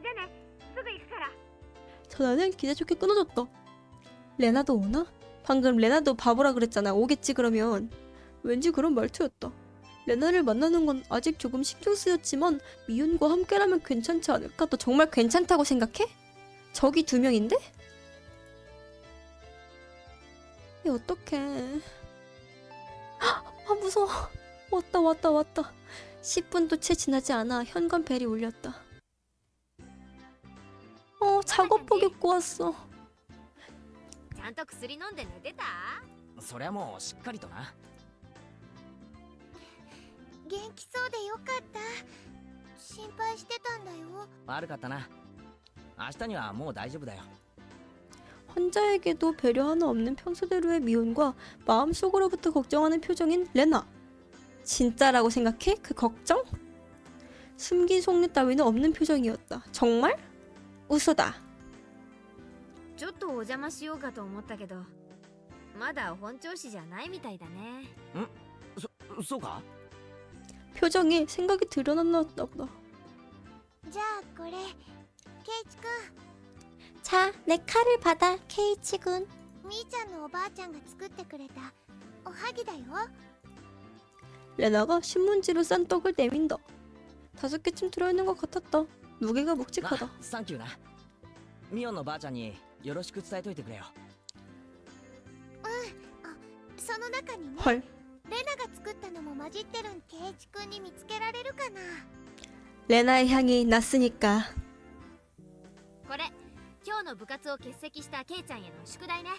S2: じゃあね、すぐ行くから。
S1: 전화는 기대 좋게 끊어졌다. 레나도 오나? 방금 레나도 바보라 그랬잖아. 오겠지 그러면. 왠지 그런 말투였다. 레나를 만나는 건 아직 조금 신경 쓰였지만 미윤과 함께라면 괜찮지 않을까? 너 정말 괜찮다고 생각해? 적이 2명인데? 이 어떡해. 무서워. 왔다. 10분도 채 지나지 않아 현관벨이 울렸다. 작업복 입고 왔어.
S2: ちゃんと薬飲んで寝てた？
S3: そりゃもうしっかりとな
S8: 元気そうでよかった心配してたんだよ
S3: 悪かったな明日にはもう大丈夫だよ
S1: 환자에게도 배려 하나 없는 평소대로의 미혼과 마음속으로부터 걱정하는 표정인 레나. 진짜라고 생각해? 그 걱정? 숨긴 속내 따위는 없는 표정이었다. 정말? 웃어다.
S2: ちょっとお邪魔しようかと思ったけど、まだ本調子じゃないみたいだね。
S3: そうか
S1: 표정에 생각이 드러났나 보다.
S8: じゃあこれケイチくん
S1: 자, 내 칼을 받아, 케이치군.
S8: みーちゃんのおばあちゃんが作ってくれたおはぎだよ
S1: 레나가 신문지로 싼 떡을 내민다. 5개쯤 들어있는 것 같았다. 무게가 묵직하다.
S3: サンキューなミオンのばあちゃんによろしく伝えといてくれよ
S8: その中にね
S1: 헐.
S8: レナが作ったのも混じってるんケイチくんに見つけられるかな
S1: 레나의 향이 났으니까.
S2: これ、今日の部活を欠席したケイちゃんへの宿題ね。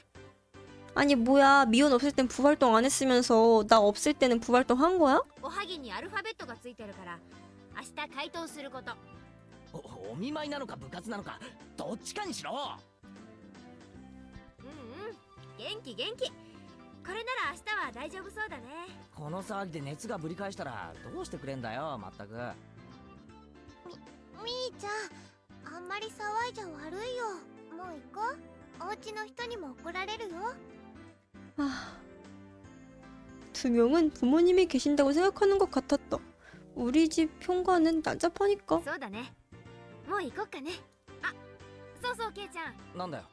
S1: 아니 뭐야, 미혼 없을 땐 부활동 안 했으면서 나 없을 때는 부활동 한 거야?
S2: おはぎにアルファベットがついてるから、明日回答すること。
S3: お見舞いなのか部活なのかどっちかにしろ
S2: 元気。これなら明日は大丈夫そうだね。
S3: この騒ぎで熱がぶり返したらどうしてくれんだよまったく
S8: みーちゃんあんまり騒いじゃ悪いよもう行こうお家の人にも怒られるよ
S1: 두 명은 부모님이 계신다고 생각하는 것 같았다. 우리 집 현관은 난잡하니까.
S2: そうだね。もう行こっかね。あ、そうケイちゃん。
S3: なんだよ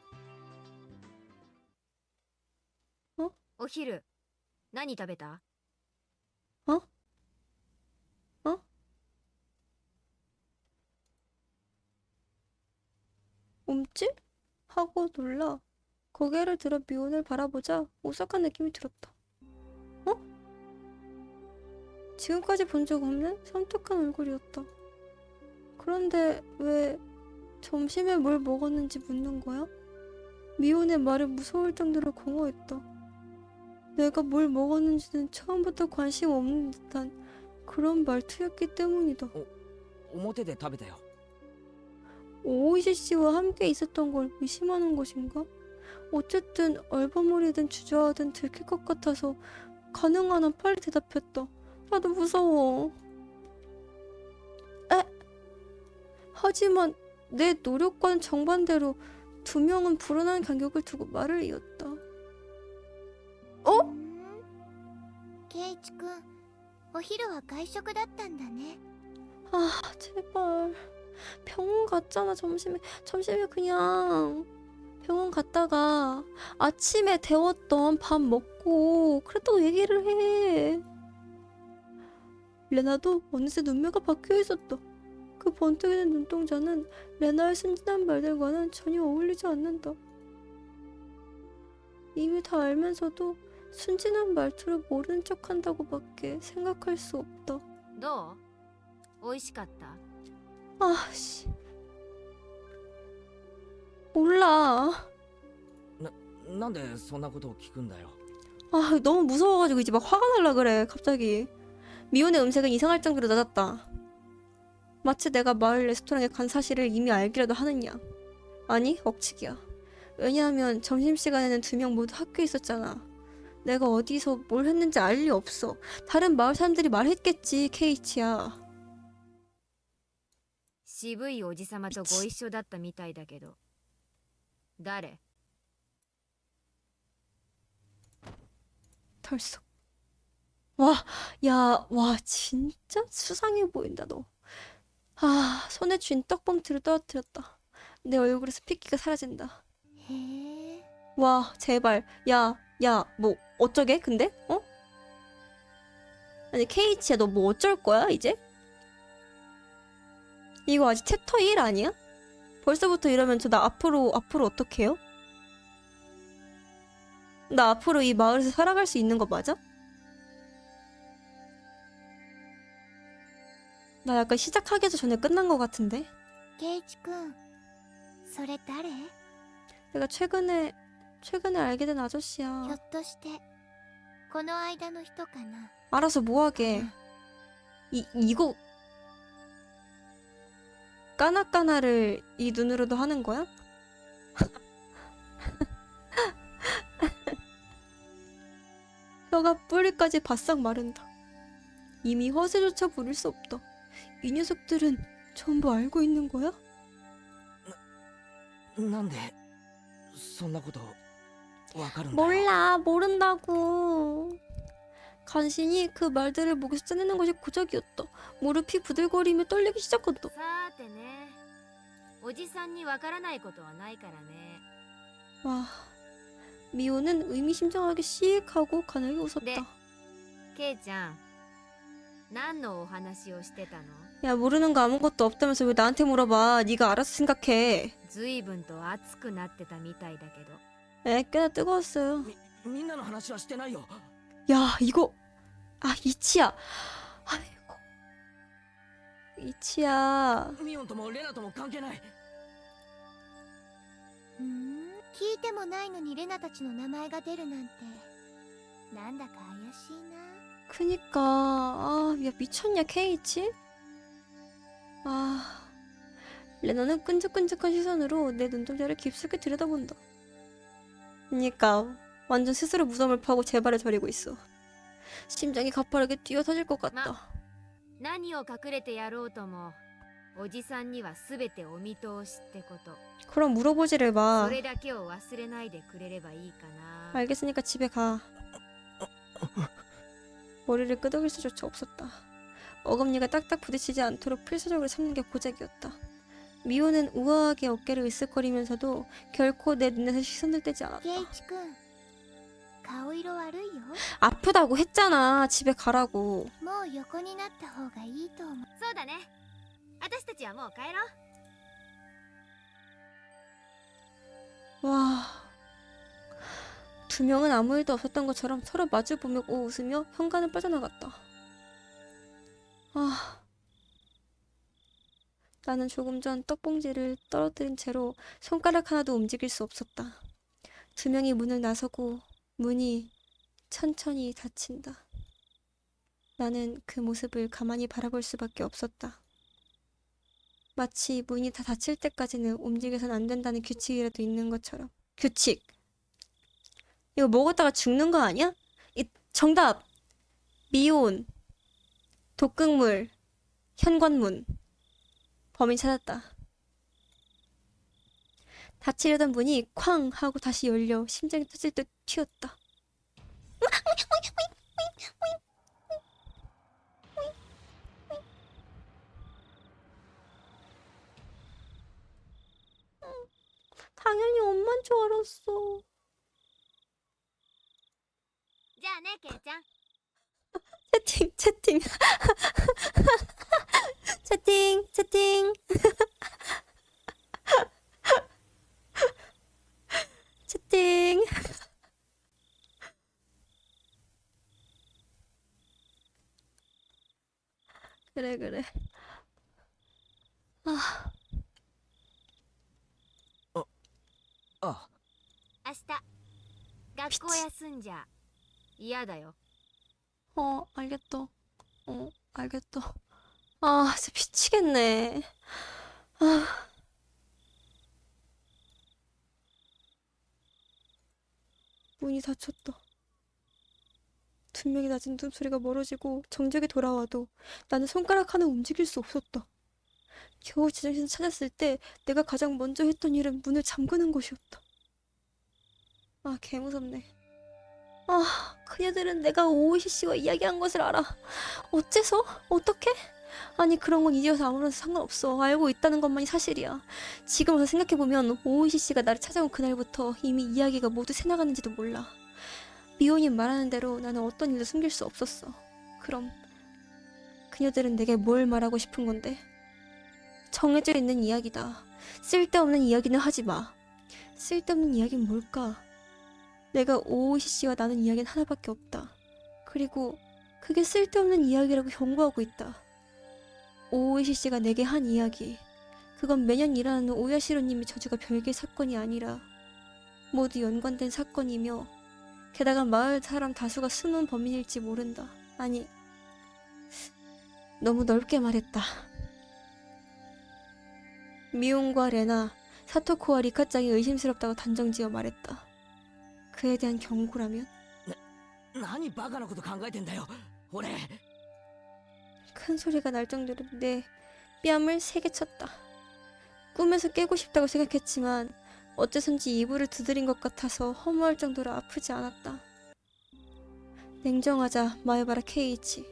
S2: お昼何食べた？
S1: 움찔? 하고 놀라 고개를 들어 미혼을 바라보자 오싹한 느낌이 들었다. 어? 지금까지 본 적 없는 섬뜩한 얼굴이었다. 그런데 왜 점심에 뭘 먹었는지 묻는 거야? 미혼의 말이 무서울 정도로 공허했다. 내가 뭘 먹었는지는 처음부터 관심 없는 듯한 그런 말투였기 때문이다.
S3: 表で食べたよ。
S1: 오이시 씨와 함께 있었던 걸 의심하는 것인가? 어쨌든 얼버무리든 주저하든 들킬 것 같아서 가능한 한 빨리 대답했다. 나도 무서워. 에? 하지만 내 노력과는 정반대로 두 명은 불안한 간격을 두고 말을 이었다. 어?
S8: ケイチ君、お昼は外食だったんだね。
S1: 아 제발 병원 갔잖아. 점심에 그냥 병원 갔다가 아침에 데웠던 밥 먹고 그랬다고 얘기를 해. 레나도 어느새 눈매가 바뀌어 있었다. 그 번뜩이는 눈동자는 레나의 순진한 말들과는 전혀 어울리지 않는다. 이미 다 알면서도 순진한 말투를 모르는 척한다고밖에 생각할 수 없다.
S2: どう？美味しかった？
S1: 아씨 몰라.
S3: なんでそんなことを聞くんだよ。
S1: 아 너무 무서워가지고 이제 막 화가 날라 그래 갑자기. 미혼의 음색은 이상할 정도로 낮았다. 마치 내가 마을 레스토랑에 간 사실을 이미 알기라도 하느냐. 아니 억측이야. 왜냐하면 점심시간에는 두 명 모두 학교에 있었잖아. 내가 어디서 뭘 했는지 알 리 없어. 다른 마을 사람들이 말했겠지. 케이치야.
S2: 渋いおじさまとご一緒だったみたいだけど誰？
S1: 털썩. 와, 야, 와, 진짜 수상해 보인다, 너. 아, 손에 쥔 떡봉투를 떨어뜨렸다. 내 얼굴에서 핏기가 사라진다.
S8: へえ。
S1: 와, 제발. 야, 뭐, 어쩌게, 근데? 어? 아니, 케이치야, 너 뭐 어쩔 거야, 이제? 이거 아직 챕터 1 아니야? 벌써부터 이러면 저 나 앞으로 어떡해요? 나 앞으로 이 마을에서 살아갈 수 있는 거 맞아? 나 약간 시작하기도 전에 끝난 것 같은데?
S8: ケイチ君、それ誰？
S1: 내가 최근에 알게 된
S8: ひょ
S1: 아저씨야.
S8: っとしてこの間の人かな。
S1: 알아서 뭐하게. 이거 까나까나를 이 눈으로도 하는 거야? 혀가 뿌리까지 바싹 마른다. 이미 허세조차 부릴 수 없다. 이 녀석들은 전부 알고 있는 거야?
S3: なんでそんなことわかるんだよ。
S1: 몰라, 모른다고. 간신히 그 말들을 목에서 짜내는 것이 고작이었다. 무릎이 부들거리며 떨리기 시작한다.
S2: さーてね、おじさんにわからないことはないからね。
S1: 와, 미호는 의미심장하게 씩 하고 가늘게
S2: 네.
S1: 웃었다.
S2: ケイちゃん、何のお話をしてたの？
S1: 야, 모르는 거 아무것도 없다면서 왜 나한테 물어봐. 네가 알아서 생각해.
S2: ずいぶんと熱くなってたみたいだけど。
S1: 꽤나 뜨거웠어요.
S3: みんなの話はしてないよ。
S1: 야, 이거 이치야. 아이고, 이치야.
S3: ミオンともレナとも関係ない。
S8: ふん、聞いてもないのにレナたちの名前が出るなんてなんだか怪しいな。
S1: 그니까 야 미쳤냐 케이치? 레나는 끈적끈적한 시선으로 내 눈동자를 깊숙이 들여다본다. 그니까 완전 스스로 무덤을 파고 제발을 저리고 있어. 심장이 가파르게 뛰어 터질 것 같다.
S2: 何を隠れてやろうとも、おじさんには全てお見通しってこと。
S1: 그럼 물어보지를 마.
S2: それだけを忘れないでくれればいいかな。
S1: 알겠으니까 집에 가. 머리를 끄덕일 수조차 없었다. 어금니가 딱딱 부딪히지 않도록 필사적으로 참는 게 고작이었다. 미호는 우아하게 어깨를 으쓱거리면서도 결코 내 눈에서 시선을 떼지 않았다.
S8: ケイチ君、顔色悪いよ。
S1: 아프다고 했잖아. 집에 가라고.
S8: もう横になった方がいいと思う。
S2: そうだね。私たちはもう帰ろう。
S1: 와. 두 명은 아무 일도 없었던 것처럼 서로 마주보며 웃으며 현관을 빠져나갔다. 아. 나는 조금 전 떡봉지를 떨어뜨린 채로 손가락 하나도 움직일 수 없었다. 두 명이 문을 나서고 문이 천천히 닫힌다. 나는 그 모습을 가만히 바라볼 수밖에 없었다. 마치 문이 다 닫힐 때까지는 움직여선 안 된다는 규칙이라도 있는 것처럼. 규칙! 이거 먹었다가 죽는 거 아니야? 정답! 미온, 독극물, 현관문. 범인 찾았다. 닫히려던 문이 쾅 하고 다시 열려 심장이 터질 듯 튀었다. 당연히 엄마인 줄 알았어.
S2: じゃあね、ケイちゃん。
S1: 채팅, 채팅. 채팅, 채팅. 채팅. 그래, 그래. 아,
S3: あ、
S2: 明日、学校休んじゃ嫌だよ。
S1: 알겠어. 알겠어. 아, 진짜 미치겠네. 아. 문이 닫혔다. 분명히 낮은 숨소리가 멀어지고 정적이 돌아와도 나는 손가락 하나 움직일 수 없었다. 겨우 제정신을 찾았을 때 내가 가장 먼저 했던 일은 문을 잠그는 것이었다. 아, 개무섭네. 아, 그녀들은 내가 오이시 씨와 이야기한 것을 알아. 어째서? 어떻게? 아니, 그런 건 이제와서 아무런 상관없어. 알고 있다는 것만이 사실이야. 지금 와서 생각해보면 오이시 씨가 나를 찾아온 그날부터 이미 이야기가 모두 새나갔는지도 몰라. 미혼이 말하는 대로 나는 어떤 일도 숨길 수 없었어. 그럼 그녀들은 내게 뭘 말하고 싶은 건데? 정해져 있는 이야기다. 쓸데없는 이야기는 하지 마. 쓸데없는 이야기는 뭘까? 내가 오이시 씨와 나눈 이야기는 하나밖에 없다. 그리고 그게 쓸데없는 이야기라고 경고하고 있다. 오이시 씨가 내게 한 이야기. 그건 매년 일어나는 오야시로님의 저주가 별개의 사건이 아니라 모두 연관된 사건이며 게다가 마을 사람 다수가 숨은 범인일지 모른다. 아니, 너무 넓게 말했다. 미온과 레나, 사토코와 리카짱이 의심스럽다고 단정지어 말했다. 그에 대한 경고라면?
S3: 何バカなこと考えてんだよ俺。
S1: 큰 소리가 날 정도로 내 뺨을 세게 쳤다. 꿈에서 깨고 싶다고 생각했지만 어째선지 이불을 두드린 것 같아서 허무할 정도로 아프지 않았다. 냉정하자, 마에바라 케이이치.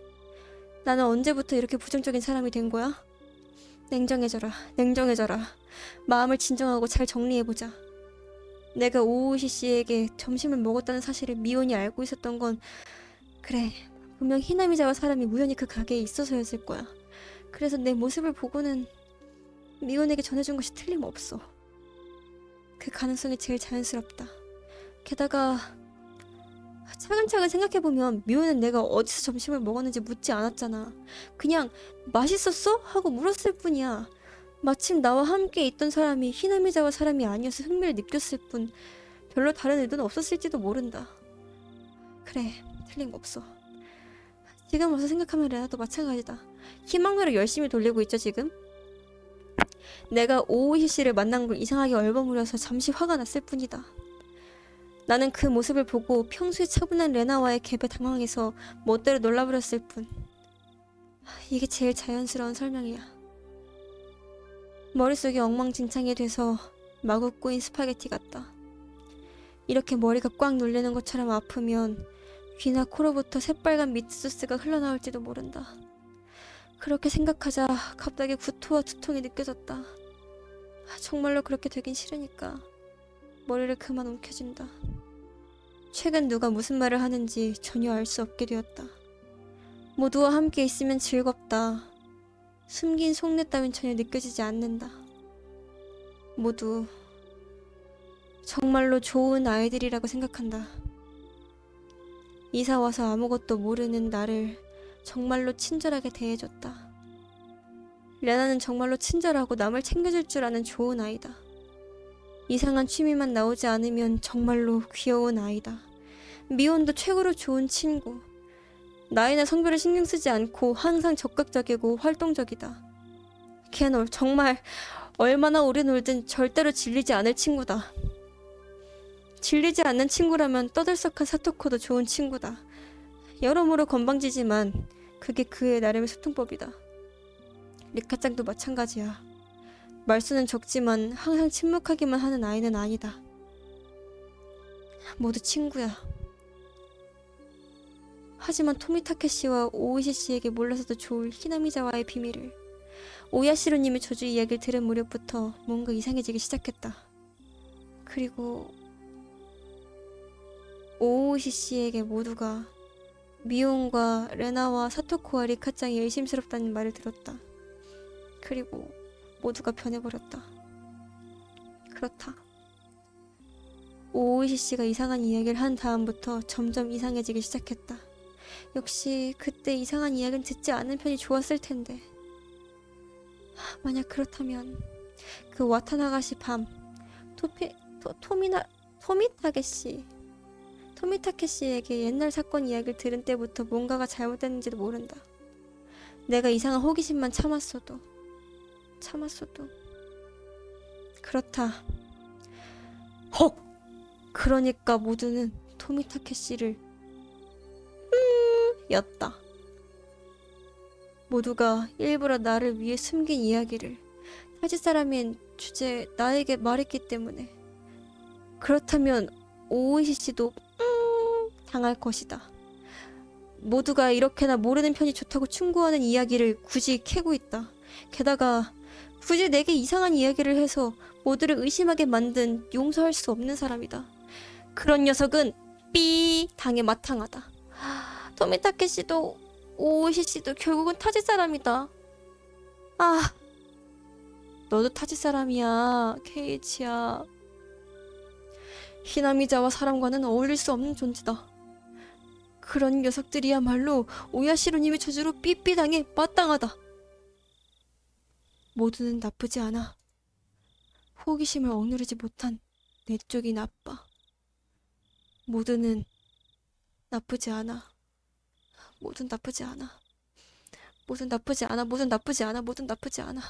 S1: 나는 언제부터 이렇게 부정적인 사람이 된 거야? 냉정해져라, 냉정해져라. 마음을 진정하고 잘 정리해보자. 내가 오우시 씨에게 점심을 먹었다는 사실을 미혼이 알고 있었던 건 그래, 분명 히나미자와 사람이 우연히 그 가게에 있어서였을 거야. 그래서 내 모습을 보고는 미혼에게 전해준 것이 틀림없어. 그 가능성이 제일 자연스럽다. 게다가 차근차근 생각해보면 미혼은 내가 어디서 점심을 먹었는지 묻지 않았잖아. 그냥 맛있었어? 하고 물었을 뿐이야. 마침 나와 함께 있던 사람이 히나미자와 사람이 아니어서 흥미를 느꼈을 뿐 별로 다른 의도는 없었을지도 모른다. 그래, 틀린 거 없어. 지금 와서 생각하면 레나도 마찬가지다. 희망회로 열심히 돌리고 있죠 지금? 내가 오우시 씨를 만난 걸 이상하게 얼버무려서 잠시 화가 났을 뿐이다. 나는 그 모습을 보고 평소에 차분한 레나와의 갭에 당황해서 멋대로 놀라버렸을 뿐. 이게 제일 자연스러운 설명이야. 머릿속이 엉망진창이 돼서 마구 꼬인 스파게티 같다. 이렇게 머리가 꽉 눌리는 것처럼 아프면 귀나 코로부터 새빨간 미트소스가 흘러나올지도 모른다. 그렇게 생각하자 갑자기 구토와 두통이 느껴졌다. 정말로 그렇게 되긴 싫으니까 머리를 그만 움켜쥔다. 최근 누가 무슨 말을 하는지 전혀 알 수 없게 되었다. 모두와 함께 있으면 즐겁다. 숨긴 속내 따윈 전혀 느껴지지 않는다. 모두 정말로 좋은 아이들이라고 생각한다. 이사 와서 아무것도 모르는 나를 정말로 친절하게 대해줬다. 레나는 정말로 친절하고 남을 챙겨줄 줄 아는 좋은 아이다. 이상한 취미만 나오지 않으면 정말로 귀여운 아이다. 미혼도 최고로 좋은 친구. 나이나 성별을 신경 쓰지 않고 항상 적극적이고 활동적이다. 걔는 정말 얼마나 오래 놀든 절대로 질리지 않을 친구다. 질리지 않는 친구라면 떠들썩한 사토코도 좋은 친구다. 여러모로 건방지지만 그게 그의 나름의 소통법이다. 리카짱도 마찬가지야. 말수는 적지만 항상 침묵하기만 하는 아이는 아니다. 모두 친구야. 하지만 토미타케 씨와 오이시 씨에게 몰라서도 좋을 히나미자와의 비밀을 오야시로님의 저주 이야기를 들은 무렵부터 뭔가 이상해지기 시작했다. 그리고 오이시 씨에게 모두가 미혼과 레나와 사토코와 리카짱이 의심스럽다는 말을 들었다. 그리고 모두가 변해버렸다. 그렇다. 오이시 씨가 이상한 이야기를 한 다음부터 점점 이상해지기 시작했다. 역시 그때 이상한 이야기는 듣지 않은 편이 좋았을 텐데. 만약 그렇다면 그 와타나가시 밤 토미타케 씨에게 옛날 사건 이야기를 들은 때부터 뭔가가 잘못됐는지도 모른다. 내가 이상한 호기심만 참았어도 그렇다. 헉! 그러니까 모두는 토미타케 씨를 였다. 모두가 일부러 나를 위해 숨긴 이야기를 타지 사람인 주제 나에게 말했기 때문에. 그렇다면 오이시 씨도 당할 것이다. 모두가 이렇게나 모르는 편이 좋다고 충고하는 이야기를 굳이 캐고 있다. 게다가 굳이 내게 이상한 이야기를 해서 모두를 의심하게 만든 용서할 수 없는 사람이다. 그런 녀석은 삐 당에 마땅하다. 토미타케 씨도 오이시 씨도 결국은 타지 사람이다. 아, 너도 타지 사람이야, 케이치야. 히나미자와 사람과는 어울릴 수 없는 존재다. 그런 녀석들이야말로 오야시로님의 저주로 삐삐당해 마땅하다. 모두는 나쁘지 않아. 호기심을 억누르지 못한 내 쪽이 나빠. 모두는 나쁘지 않아. 모든 나쁘지 않아. 모든 나쁘지 않아. 모든 나쁘지 않아. 모든 나쁘지 않아.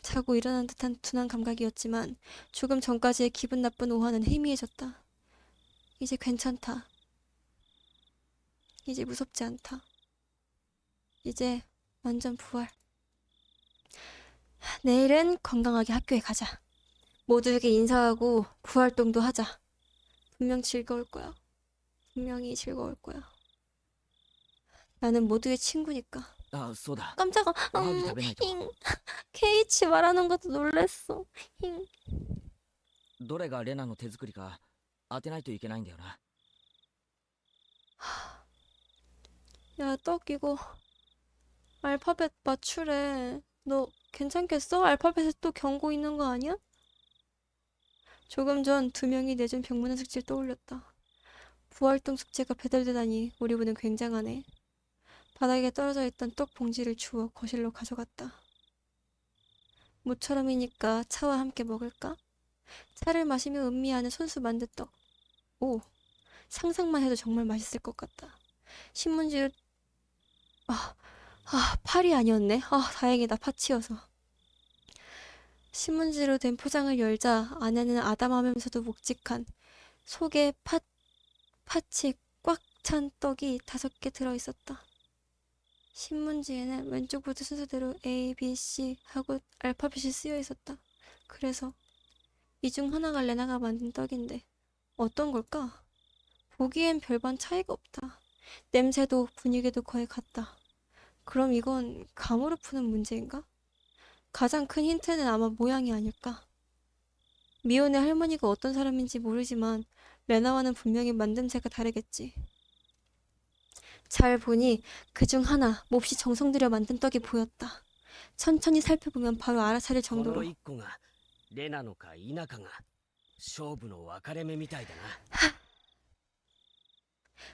S1: 자고 일어난 듯한 둔한 감각이었지만 조금 전까지의 기분 나쁜 오한은 희미해졌다. 이제 괜찮다. 이제 무섭지 않다. 이제 완전 부활. 내일은 건강하게 학교에 가자. 모두에게 인사하고 부활동도 하자. 분명 즐거울 거야. 분명히 즐거울 거야. 나는 모두의 친구니까.
S3: あ、そうだ。
S1: 깜짝아.
S3: おはぎ食べないと。
S1: 힝. 케이치 말하는 것도 놀랬어. 힝.
S3: どれがレナの手作りか当てないといけないんだよな。
S1: 야, 떡 이거 알파벳 맞추래. 너 괜찮겠어? 알파벳에 또 경고 있는 거 아니야? 조금 전 두 명이 내준 병문안 숙제를 떠올렸다. 부활동 숙제가 배달되다니 우리 부는 굉장하네. 바닥에 떨어져 있던 떡 봉지를 주워 거실로 가져갔다. 모처럼이니까 차와 함께 먹을까? 차를 마시며 음미하는 손수 만두떡. 오, 상상만 해도 정말 맛있을 것 같다. 신문지를 팔이 아니었네. 다행이다. 파치여서. 신문지로 된 포장을 열자 안에는 아담하면서도 묵직한 속에 팥이 꽉 찬 떡이 5개 들어있었다. 신문지에는 왼쪽부터 순서대로 A, B, C 하고 알파벳이 쓰여 있었다. 그래서 이 중 하나가 레나가 만든 떡인데 어떤 걸까? 보기엔 별반 차이가 없다. 냄새도 분위기도 거의 같다. 그럼 이건 감으로 푸는 문제인가? 가장 큰 힌트는 아마 모양이 아닐까? 미혼의 할머니가 어떤 사람인지 모르지만 레나와는 분명히 만듦새가 다르겠지. 잘 보니 그중 하나 몹시 정성 들여 만든 떡이 보였다. 천천히 살펴보면 바로 알아차릴
S3: この
S1: 정도로.
S3: 一個がレナのか否かが勝負の分かれ目みたいだな。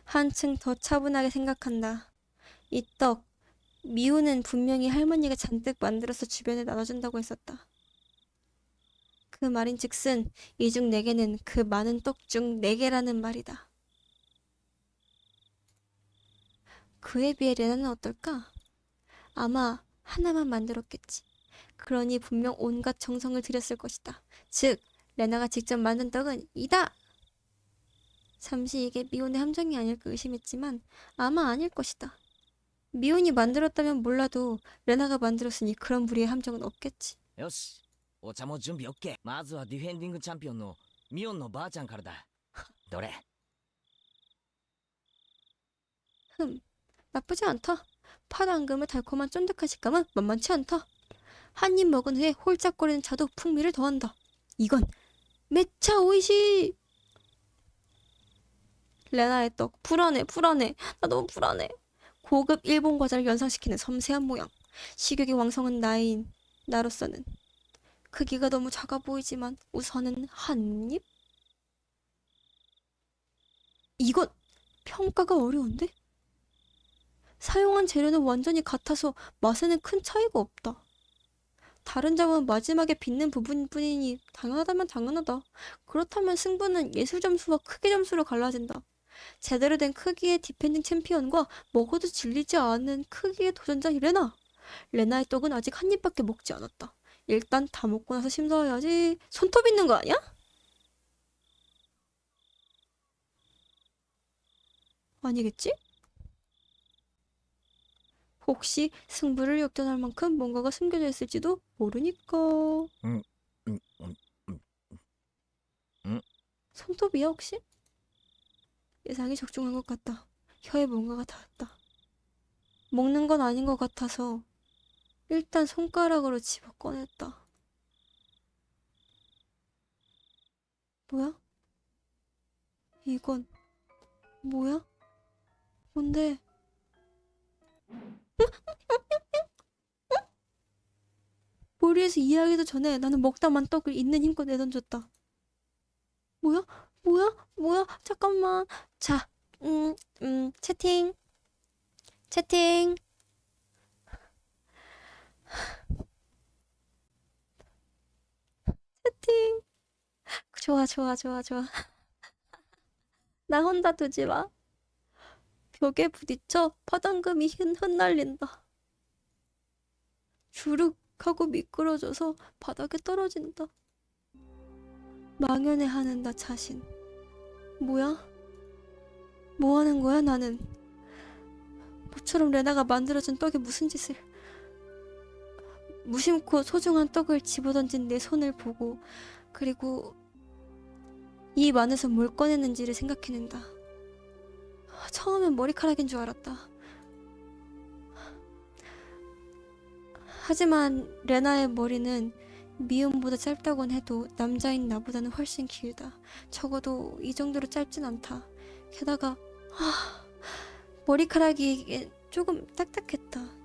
S1: 한층 더 차분하게 생각한다. 이 떡, 미호는 분명히 할머니가 잔뜩 만들어서 주변에 나눠준다고 했었다. 그 말인즉슨 이 중 4개는 그 많은 떡 중 4개라는 말이다. 그에 비해 레나는 어떨까? 아마 하나만 만들었겠지. 그러니 분명 온갖 정성을 들였을 것이다. 즉, 레나가 직접 만든 떡은 이다! 잠시 이게 미혼의 함정이 아닐까 의심했지만 아마 아닐 것이다. 미혼이 만들었다면 몰라도 레나가 만들었으니 그런 무리의 함정은 없겠지.
S3: よし、お茶も準備 OK。 まずはディフェンディングチャンピオンのミオンのばあちゃんからだ。どれ？
S1: 나쁘지 않다. 파당금의 달콤한 쫀득한 식감은 만만치 않다. 한 입 먹은 후에 홀짝거리는 차도 풍미를 더한다. 이건 매차 오이시! 레나의 떡 불안해. 나 너무 불안해. 고급 일본 과자를 연상시키는 섬세한 모양. 식욕이 왕성한 나로서는 크기가 너무 작아 보이지만 우선은 한 입? 이건 평가가 어려운데? 사용한 재료는 완전히 같아서 맛에는 큰 차이가 없다. 다른 점은 마지막에 빚는 부분뿐이니 당연하다면 당연하다. 그렇다면 승부는 예술 점수와 크기 점수로 갈라진다. 제대로 된 크기의 디펜딩 챔피언과 먹어도 질리지 않은 크기의 도전자 레나. 레나의 떡은 아직 한 입밖에 먹지 않았다. 일단 다 먹고 나서 심사해야지. 손톱 있는 거 아니야? 아니겠지? 혹시 승부를 역전할 만큼 뭔가가 숨겨져 있을지도 모르니까. 손톱이야 혹시? 예상이 적중한 것 같다. 혀에 뭔가가 닿았다. 먹는 건 아닌 것 같아서 일단 손가락으로 집어 꺼냈다. 뭐야? 이건 뭐야? 뭔데? 머리에서 이해하기도 전에 나는 먹다만 떡을 있는 힘껏 내던졌다. 뭐야? 잠깐만. 자, 채팅. 채팅. 좋아. 나 혼자 두지 마. 벽에 부딪혀 파당금이 흩날린다. 주룩 하고 미끄러져서 바닥에 떨어진다. 망연해하는 나 자신. 뭐야? 뭐 하는 거야 나는? 모처럼 레나가 만들어준 떡에 무슨 짓을. 무심코 소중한 떡을 집어던진 내 손을 보고 그리고 입 안에서 뭘 꺼내는지를 생각해낸다. 처음엔 머리카락인 줄 알았다. 하지만 레나의 머리는 미움보다 짧다곤 해도 남자인 나보다는 훨씬 길다. 적어도 이 정도로 짧진 않다. 게다가 머리카락이 조금 딱딱했다.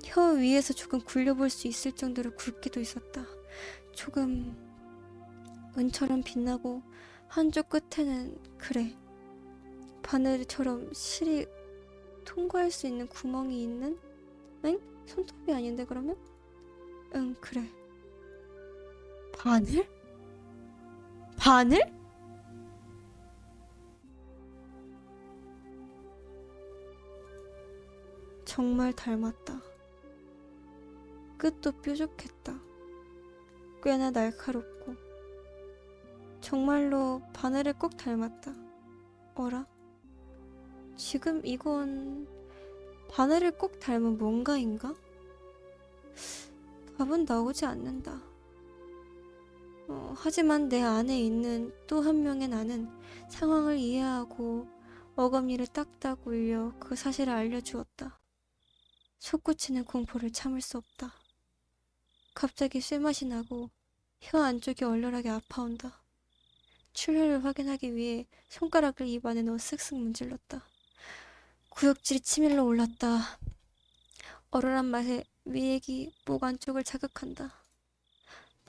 S1: 혀 위에서 조금 굴려볼 수 있을 정도로 굵기도 있었다. 조금 은처럼 빛나고 한쪽 끝에는 그래 바늘처럼 실이 통과할 수 있는 구멍이 있는? 엥? 손톱이 아닌데 그러면? 응 그래. 바늘? 바늘? 정말 닮았다. 끝도 뾰족했다. 꽤나 날카롭고 정말로 바늘을 꼭 닮았다. 어라? 지금 이건 바늘을 꼭 닮은 뭔가인가? 답은 나오지 않는다. 하지만 내 안에 있는 또 한 명의 나는 상황을 이해하고 어금니를 딱딱 올려 그 사실을 알려주었다. 솟구치는 공포를 참을 수 없다. 갑자기 쇠맛이 나고 혀 안쪽이 얼얼하게 아파온다. 출혈을 확인하기 위해 손가락을 입 안에 넣어 쓱쓱 문질렀다. 구역질이 치밀러 올랐다. 얼얼한 맛에 위액이 목 안쪽을 자극한다.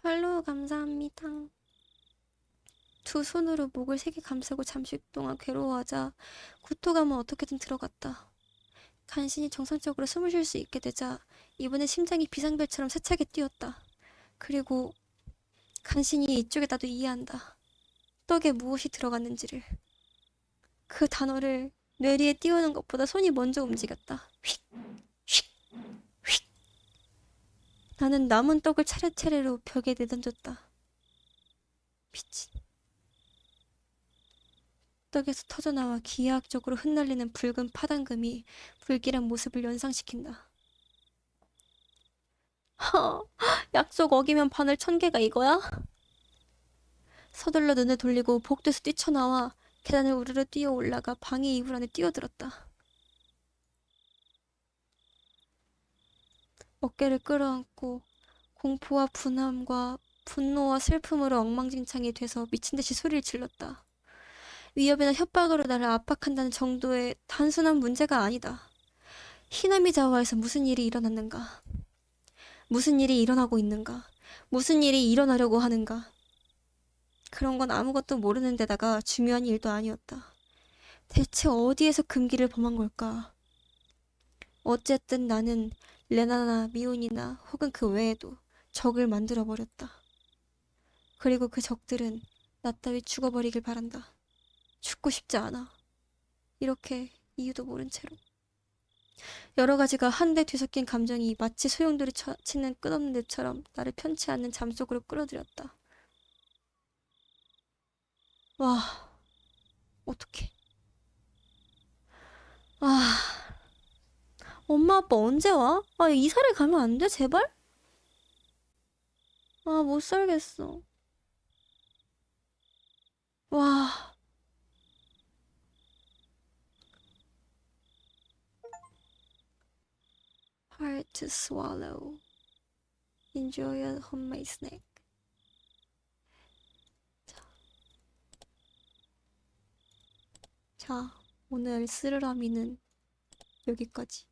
S1: 팔로우 감사합니다. 두 손으로 목을 세게 감싸고 잠시 동안 괴로워하자 구토감은 어떻게든 들어갔다. 간신히 정상적으로 숨을 쉴 수 있게 되자 이번에 심장이 비상벨처럼 세차게 뛰었다. 그리고 간신히 이쪽에 나도 이해한다. 떡에 무엇이 들어갔는지를. 그 단어를 뇌리에 띄우는 것보다 손이 먼저 움직였다. 휙! 휙! 휙! 나는 남은 떡을 차례차례로 벽에 내던졌다. 미친. 떡에서 터져나와 기하학적으로 흩날리는 붉은 파당금이 불길한 모습을 연상시킨다. 약속 어기면 바늘 1000개가 이거야? 서둘러 눈을 돌리고 복도에서 뛰쳐나와 계단을 우르르 뛰어 올라가 방의 이불 안에 뛰어들었다. 어깨를 끌어안고 공포와 분함과 분노와 슬픔으로 엉망진창이 돼서 미친듯이 소리를 질렀다. 위협이나 협박으로 나를 압박한다는 정도의 단순한 문제가 아니다. 히나미자와에서 무슨 일이 일어났는가? 무슨 일이 일어나고 있는가? 무슨 일이 일어나려고 하는가? 그런 건 아무것도 모르는 데다가 중요한 일도 아니었다. 대체 어디에서 금기를 범한 걸까? 어쨌든 나는 레나나 미운이나 혹은 그 외에도 적을 만들어버렸다. 그리고 그 적들은 나 따위 죽어버리길 바란다. 죽고 싶지 않아. 이렇게 이유도 모른 채로. 여러 가지가 한데 뒤섞인 감정이 마치 소용돌이 치는 끝없는 늪처럼 나를 편치 않는 잠속으로 끌어들였다. 와, 어떡해. 아, 엄마 아빠 언제 와? 이사를 가면 안 돼? 제발? 못 살겠어. 와. Hard to swallow. Enjoy a homemade snack. 자, 오늘 쓰르라미는 여기까지.